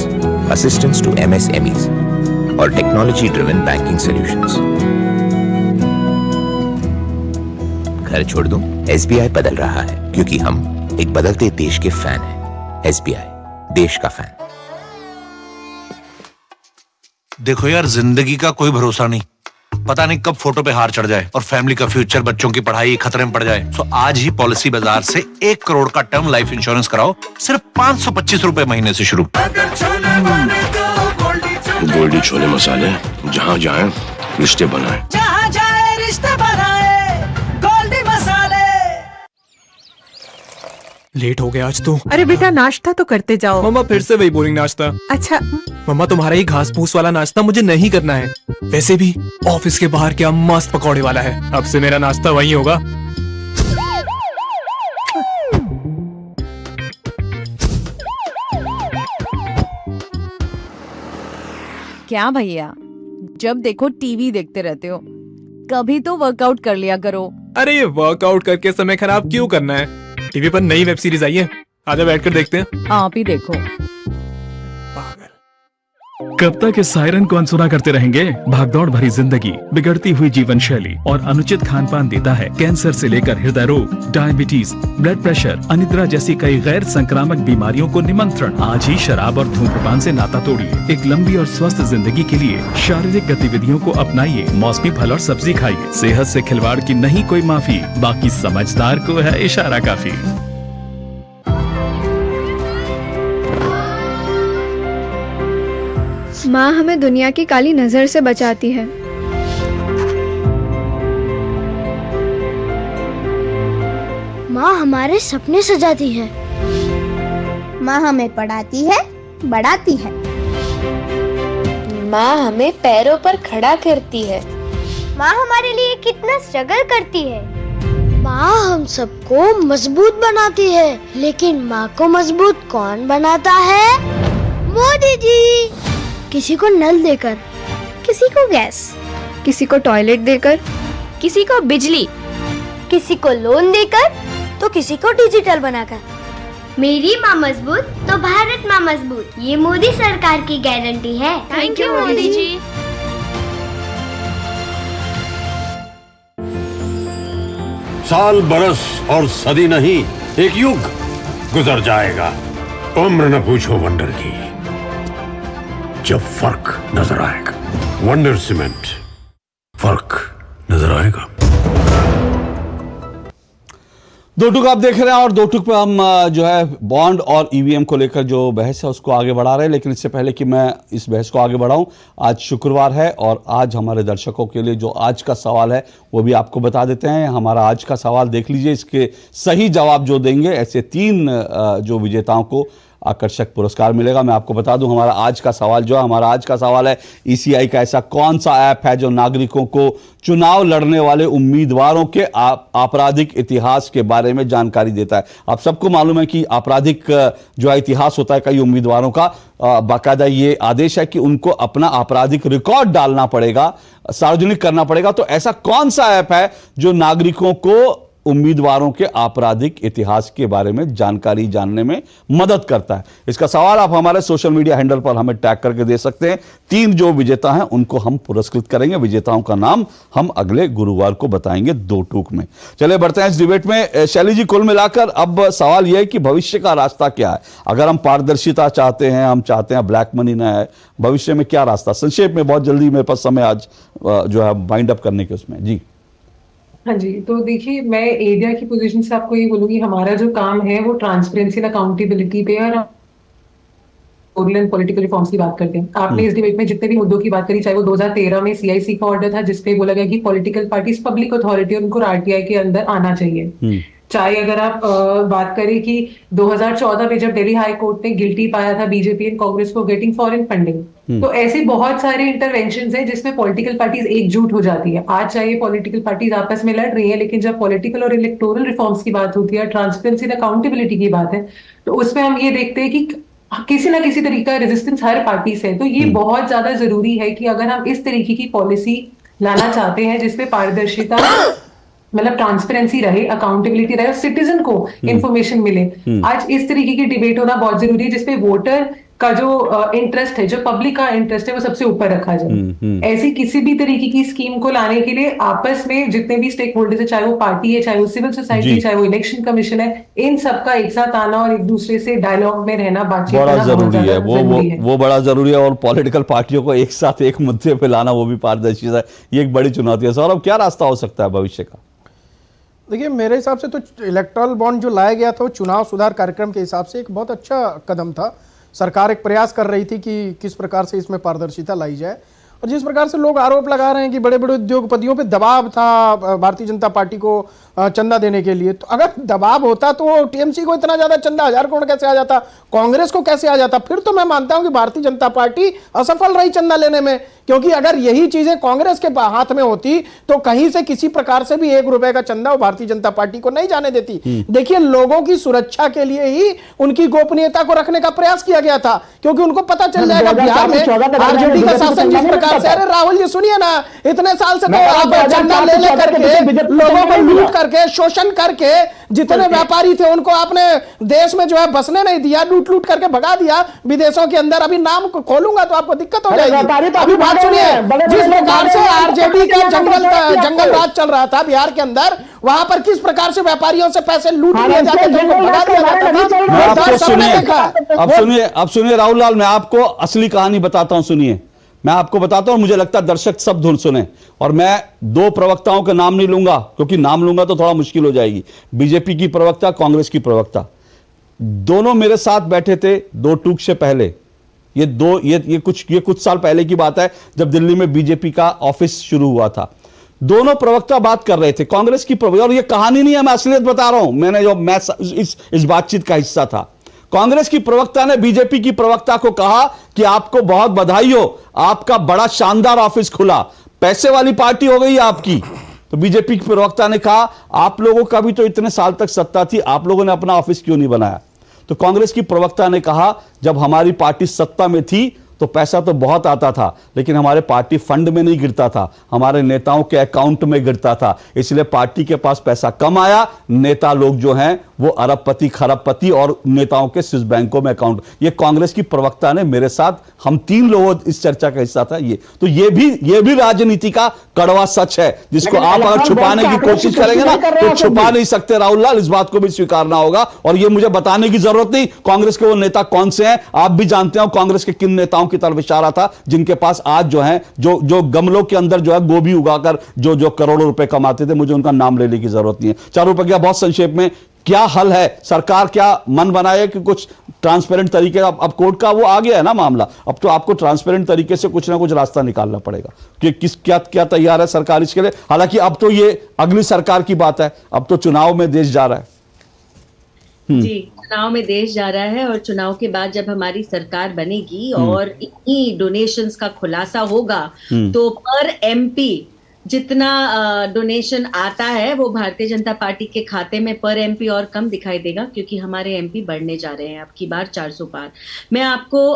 assistance to MSMEs और टेक्नोलॉजी ड्रिवन बैंकिंग सॉल्यूशंस। घर छोड़ दूं, SBI बदल रहा है क्योंकि हम एक बदलते देश के फैन हैं। SBI, देश का फैन। देखो यार, जिंदगी का कोई भरोसा नहीं, पता नहीं कब फोटो पे हार चढ़ जाए और फैमिली का फ्यूचर, बच्चों की पढ़ाई खतरे में पड़ जाए। तो आज ही पॉलिसी बाजार से 1 करोड़ का टर्म लाइफ इंश्योरेंस कराओ, सिर्फ 525 रुपए महीने से शुरू। गोल्डी छोले मसाले, जहाँ जाए रिश्ते बनाए, जहाँ जाए रिश्ते बनाए, गोल्डी मसाले। लेट हो गया आज तो। अरे बेटा नाश्ता तो करते जाओ। मम्मा फिर से वही बोरिंग नाश्ता। अच्छा मम्मा, तुम्हारा ही घास फूस वाला नाश्ता मुझे नहीं करना है। वैसे भी ऑफिस के बाहर क्या मस्त पकौड़े वाला है, अब से मेरा नाश्ता वही होगा। क्या भैया, जब देखो टीवी देखते रहते हो, कभी तो वर्कआउट कर लिया करो। अरे ये वर्कआउट करके समय खराब क्यों करना है? टीवी पर नई वेब सीरीज आई है, आजा बैठकर देखते हैं। आप ही देखो। कब तक इस सायरन को अनसुना करते रहेंगे? भागदौड़ भरी जिंदगी, बिगड़ती हुई जीवन शैली और अनुचित खान पान देता है कैंसर से लेकर हृदय रोग, डायबिटीज, ब्लड प्रेशर, अनिद्रा जैसी कई गैर संक्रामक बीमारियों को निमंत्रण। आज ही शराब और धूम्रपान से नाता तोड़िए। एक लंबी और स्वस्थ जिंदगी के लिए शारीरिक गतिविधियों को अपनाइए, मौसमी फल और सब्जी खाइए। सेहत से खिलवाड़ की नहीं कोई माफी, बाकी समझदार को है इशारा काफी। माँ हमें दुनिया की काली नजर से बचाती है। माँ हमारे सपने सजाती है। माँ हमें पढ़ाती है, बढ़ाती है। माँ हमें पैरों पर खड़ा करती है। माँ हमारे लिए कितना स्ट्रगल करती है। माँ हम सबको मजबूत बनाती है, लेकिन माँ को मजबूत कौन बनाता है? मोदी जी। किसी को नल देकर, किसी को गैस, किसी को टॉयलेट देकर, किसी को बिजली, किसी को लोन देकर, तो किसी को डिजिटल बनाकर। मेरी माँ मजबूत तो भारत माँ मजबूत, ये मोदी सरकार की गारंटी है। Thank you Modi ji. साल बरस और सदी नहीं, एक युग गुजर जाएगा। उम्र न पूछो वंडर की, जब फर्क नजर आएगा। वंडर सीमेंट, फर्क नजर आएगा। दो टुक आप देख रहे हैं और दो टुक पे हम जो है बॉन्ड और ईवीएम को लेकर जो बहस है उसको आगे बढ़ा रहे हैं। लेकिन इससे पहले कि मैं इस बहस को आगे बढ़ाऊं, आज शुक्रवार है और आज हमारे दर्शकों के लिए जो आज का सवाल है वो भी आपको बता देते हैं। हमारा आज का सवाल देख लीजिए, इसके सही जवाब जो देंगे ऐसे 3 जो विजेताओं को आकर्षक पुरस्कार मिलेगा। मैं आपको बता दूं हमारा आज का सवाल जो है, हमारा आज का सवाल है ईसीआई का ऐसा कौन सा ऐप है जो नागरिकों को चुनाव लड़ने वाले उम्मीदवारों के आपराधिक इतिहास के बारे में जानकारी देता है। आप सबको मालूम है कि आपराधिक जो है इतिहास होता है कई उम्मीदवारों का, बाकायदा ये आदेश है कि उनको अपना आपराधिक रिकॉर्ड डालना पड़ेगा, सार्वजनिक करना पड़ेगा। तो ऐसा कौन सा ऐप है जो नागरिकों को उम्मीदवारों के आपराधिक इतिहास के बारे में जानकारी जानने में मदद करता है। इसका सवाल आप हमारे सोशल मीडिया हैंडल पर हमें टैग करके दे सकते हैं। 3 जो विजेता हैं उनको हम पुरस्कृत करेंगे। विजेताओं का नाम हम अगले गुरुवार को बताएंगे 2 टूक में। चलिए बढ़ते हैं इस डिबेट में। शैली जी, कुल मिलाकर अब सवाल यह है कि भविष्य का रास्ता क्या है? अगर हम पारदर्शिता चाहते हैं, हम चाहते हैं ब्लैक मनी ना है, भविष्य में क्या रास्ता? संक्षेप में, बहुत जल्दी मेरे पास समय आज जो है वाइंड अप करने के उसमें। जी हाँ जी, तो देखिए, मैं एरिया की पोजीशन से आपको ये बोलूंगी, हमारा जो काम है वो ट्रांसपेरेंसी एंड अकाउंटेबिलिटी पे और पॉलिटिकल रिफॉर्म्स की बात करते हैं। आपने इस डिबेट में जितने भी मुद्दों की बात करी, चाहे वो 2013 में सीआईसी का ऑर्डर था जिसपे बोला गया कि पॉलिटिकल पार्टीज पब्लिक अथॉरिटी और उनको आरटीआई के अंदर आना चाहिए, चाहे अगर आप बात करें कि 2014 में जब दिल्ली हाई कोर्ट ने गिल्टी पाया था बीजेपी एंड कांग्रेस को गेटिंग फॉरेन फंडिंग, तो ऐसे बहुत सारे इंटरवेंशंस हैं जिसमें पॉलिटिकल पार्टीज एकजुट हो जाती है। आज चाहे पॉलिटिकल पार्टीज आपस में लड़ रही है, लेकिन जब पॉलिटिकल और इलेक्टोरल रिफॉर्म्स की बात होती है, ट्रांसपेरेंसी एंड अकाउंटेबिलिटी की बात है, तो उसमें हम ये देखते हैं कि किसी ना किसी तरीके का रेजिस्टेंस हर पार्टी से है। तो ये बहुत ज्यादा जरूरी है कि अगर हम इस तरीके की पॉलिसी लाना चाहते हैं जिसपे पारदर्शिता, मतलब ट्रांसपेरेंसी रहे, अकाउंटेबिलिटी रहे और सिटीजन को इंफॉर्मेशन मिले, आज इस तरीके की डिबेट होना बहुत जरूरी है जिसपे वोटर का जो इंटरेस्ट है, जो पब्लिक का इंटरेस्ट है, वो सबसे ऊपर रखा जाए। ऐसी किसी भी तरीके की स्कीम को लाने के लिए आपस में जितने भी स्टेक होल्डर्स है, चाहे वो पार्टी है, चाहे वो सिविल सोसाइटी, चाहे वो इलेक्शन कमीशन है, इन सबका एक साथ आना और एक दूसरे से डायलॉग में रहना, बातचीत बड़ा करना जरूरी है। वो बड़ा जरूरी है। और पॉलिटिकल पार्टियों को एक साथ एक मुद्दे पे लाना, वो भी पारदर्शिता, ये एक बड़ी चुनौती है। सौरभ, क्या रास्ता हो सकता है भविष्य का? देखिए, मेरे हिसाब से तो इलेक्टोरल बॉन्ड जो लाया गया था वो चुनाव सुधार कार्यक्रम के हिसाब से एक बहुत अच्छा कदम था। सरकार एक प्रयास कर रही थी कि किस प्रकार से इसमें पारदर्शिता लाई जाए, और जिस प्रकार से लोग आरोप लगा रहे हैं कि बड़े बड़े उद्योगपतियों पे दबाव था भारतीय जनता पार्टी को चंदा देने के लिए, तो अगर दबाव होता तो टीएमसी को इतना ज्यादा चंदा 1000 करोड़ कैसे आ जाता, कांग्रेस को कैसे आ जाता? फिर तो मैं मानता हूं कि भारतीय जनता पार्टी असफल रही चंदा लेने में, क्योंकि अगर यही चीजें कांग्रेस के हाथ में होती तो कहीं से किसी प्रकार से भी 1 रुपए का चंदा वो भारतीय जनता पार्टी को नहीं जाने देती। देखिए, लोगों की सुरक्षा के लिए ही उनकी गोपनीयता को रखने का प्रयास किया गया था, क्योंकि उनको पता चल जाएगा बिहार में आरजेडी का शासन जिस प्रकार से। अरे राहुल जी सुनिए ना, इतने साल से तो आप चंदा ले लेकर लोगों को लूट करके, शोषण करके, जितने व्यापारी थे उनको आपने देश में जो है बसने नहीं दिया, लूट करके भगा दिया विदेशों के अंदर। अभी नाम को खोलूंगा तो आपको दिक्कत हो जाएगी। अभी बात सुनिए, जिस प्रकार से आरजेडी का जंगल राज चल रहा था बिहार के अंदर, वहां पर किस प्रकार से व्यापारियों से पैसे लूट लिए जाते थे, भगा दिया जाता था। अब सुनिए राहुल लाल, मैं आपको असली कहानी बताता हूं। सुनिए, मैं आपको बताता हूं, मुझे लगता है दर्शक सब धुन सुने, और मैं 2 प्रवक्ताओं के नाम नहीं लूंगा, क्योंकि नाम लूंगा तो थोड़ा मुश्किल हो जाएगी। बीजेपी की प्रवक्ता, कांग्रेस की प्रवक्ता, दोनों मेरे साथ बैठे थे 2 टूक से पहले। ये कुछ साल पहले की बात है, जब दिल्ली में बीजेपी का ऑफिस शुरू हुआ था। दोनों प्रवक्ता बात कर रहे थे, कांग्रेस की प्रवक्ता, और ये कहानी नहीं है, मैं असलियत बता रहा हूं, मैं इस बातचीत का हिस्सा था। कांग्रेस की प्रवक्ता ने बीजेपी की प्रवक्ता को कहा कि आपको बहुत बधाई हो, आपका बड़ा शानदार ऑफिस खुला, पैसे वाली पार्टी हो गई आपकी। तो बीजेपी की प्रवक्ता ने कहा, आप लोगों का भी तो इतने साल तक सत्ता थी, आप लोगों ने अपना ऑफिस क्यों नहीं बनाया? तो कांग्रेस की प्रवक्ता ने कहा, जब हमारी पार्टी सत्ता में थी तो पैसा तो बहुत आता था, लेकिन हमारे पार्टी फंड में नहीं गिरता था, हमारे नेताओं के अकाउंट में गिरता था, इसलिए पार्टी के पास पैसा कम आया, नेता लोग जो हैं वो अरबपति खरबपति और नेताओं के स्विस बैंकों में अकाउंट। ये कांग्रेस की प्रवक्ता ने मेरे साथ, हम 3 लोग इस चर्चा का हिस्सा था। ये भी राजनीति का कड़वा सच है, जिसको आप अगर छुपाने की कोशिश करेंगे ना तो छुपा नहीं सकते राहुल लाल, इस बात को भी स्वीकारना होगा। और ये मुझे बताने की जरूरत नहीं कांग्रेस के वो नेता कौन से हैं, आप भी जानते हो कांग्रेस के किन नेताओं की तरफ इशारा था, जिनके पास आज जो है जो गमलों के अंदर जो है गोभी उगाकर जो करोड़ों रुपए कमाते थे, मुझे उनका नाम लेने की जरूरत नहीं है। चारों रुपए, बहुत संक्षेप में क्या हल है? सरकार क्या मन बनाए कि कुछ ट्रांसपेरेंट तरीके, अब कोर्ट का वो आ गया है ना मामला, अब तो आपको ट्रांसपेरेंट तरीके से कुछ ना कुछ रास्ता निकालना पड़ेगा कि क्या तैयार है सरकार इसके लिए। हालांकि अब तो ये अगली सरकार की बात है, अब तो चुनाव में देश जा रहा है। जी, चुनाव में देश जा रहा है, और चुनाव के बाद जब हमारी सरकार बनेगी और इन्हीं डोनेशंस का खुलासा होगा, तो पर एमपी जितना डोनेशन आता है वो भारतीय जनता पार्टी के खाते में पर एमपी और कम दिखाई देगा, क्योंकि हमारे एमपी बढ़ने जा रहे हैं अब की बार 400 पार। मैं आपको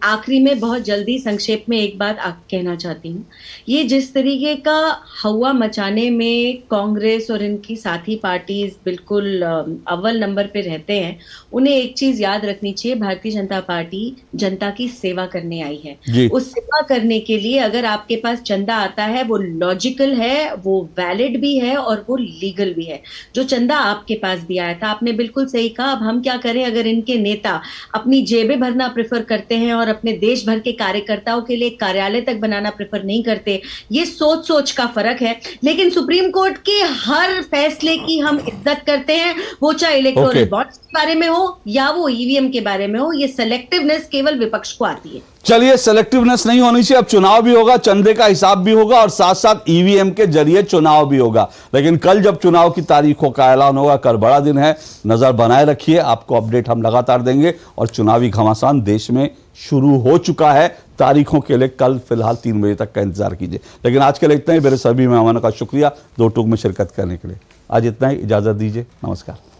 आखिरी में बहुत जल्दी संक्षेप में एक बात कहना चाहती हूँ। ये जिस तरीके का हवा मचाने में कांग्रेस और इनकी साथी पार्टीज बिल्कुल अव्वल नंबर पे रहते हैं, उन्हें एक चीज याद रखनी चाहिए, भारतीय जनता पार्टी जनता की सेवा करने आई है। उस सेवा करने के लिए अगर आपके पास चंदा आता है वो लॉजिकल है, वो वैलिड भी है और वो लीगल भी है। जो चंदा आपके पास भी आया था, आपने बिल्कुल सही कहा। अब हम क्या करें अगर इनके नेता अपनी जेबें भरना प्रेफर करते हैं और अपने देश भर के कार्यकर्ताओं के लिए कार्यालय तक बनाना प्रेफर नहीं करते। ये सोच का फर्क है। लेकिन सुप्रीम कोर्ट के हर फैसले की हम इज्जत करते हैं, वो चाहे इलेक्टोरल बॉन्ड्स के बारे में हो या वो ईवीएम के बारे में हो। ये सेलेक्टिवनेस केवल विपक्ष को आती है। चलिए, सेलेक्टिवनेस नहीं होनी चाहिए। अब चुनाव भी होगा, चंदे का हिसाब भी होगा और साथ साथ ईवीएम के जरिए चुनाव भी होगा। लेकिन कल जब चुनाव की तारीखों का ऐलान होगा, कल बड़ा दिन है, नजर बनाए रखिए। आपको अपडेट हम लगातार देंगे और चुनावी घमासान देश में शुरू हो चुका है। तारीखों के लिए कल फिलहाल 3 बजे तक का इंतजार कीजिए। लेकिन आज के लिए इतना ही। मेरे सभी मेहमानों का शुक्रिया 2 टूक में शिरकत करने के लिए। आज इतना ही, इजाजत दीजिए। नमस्कार।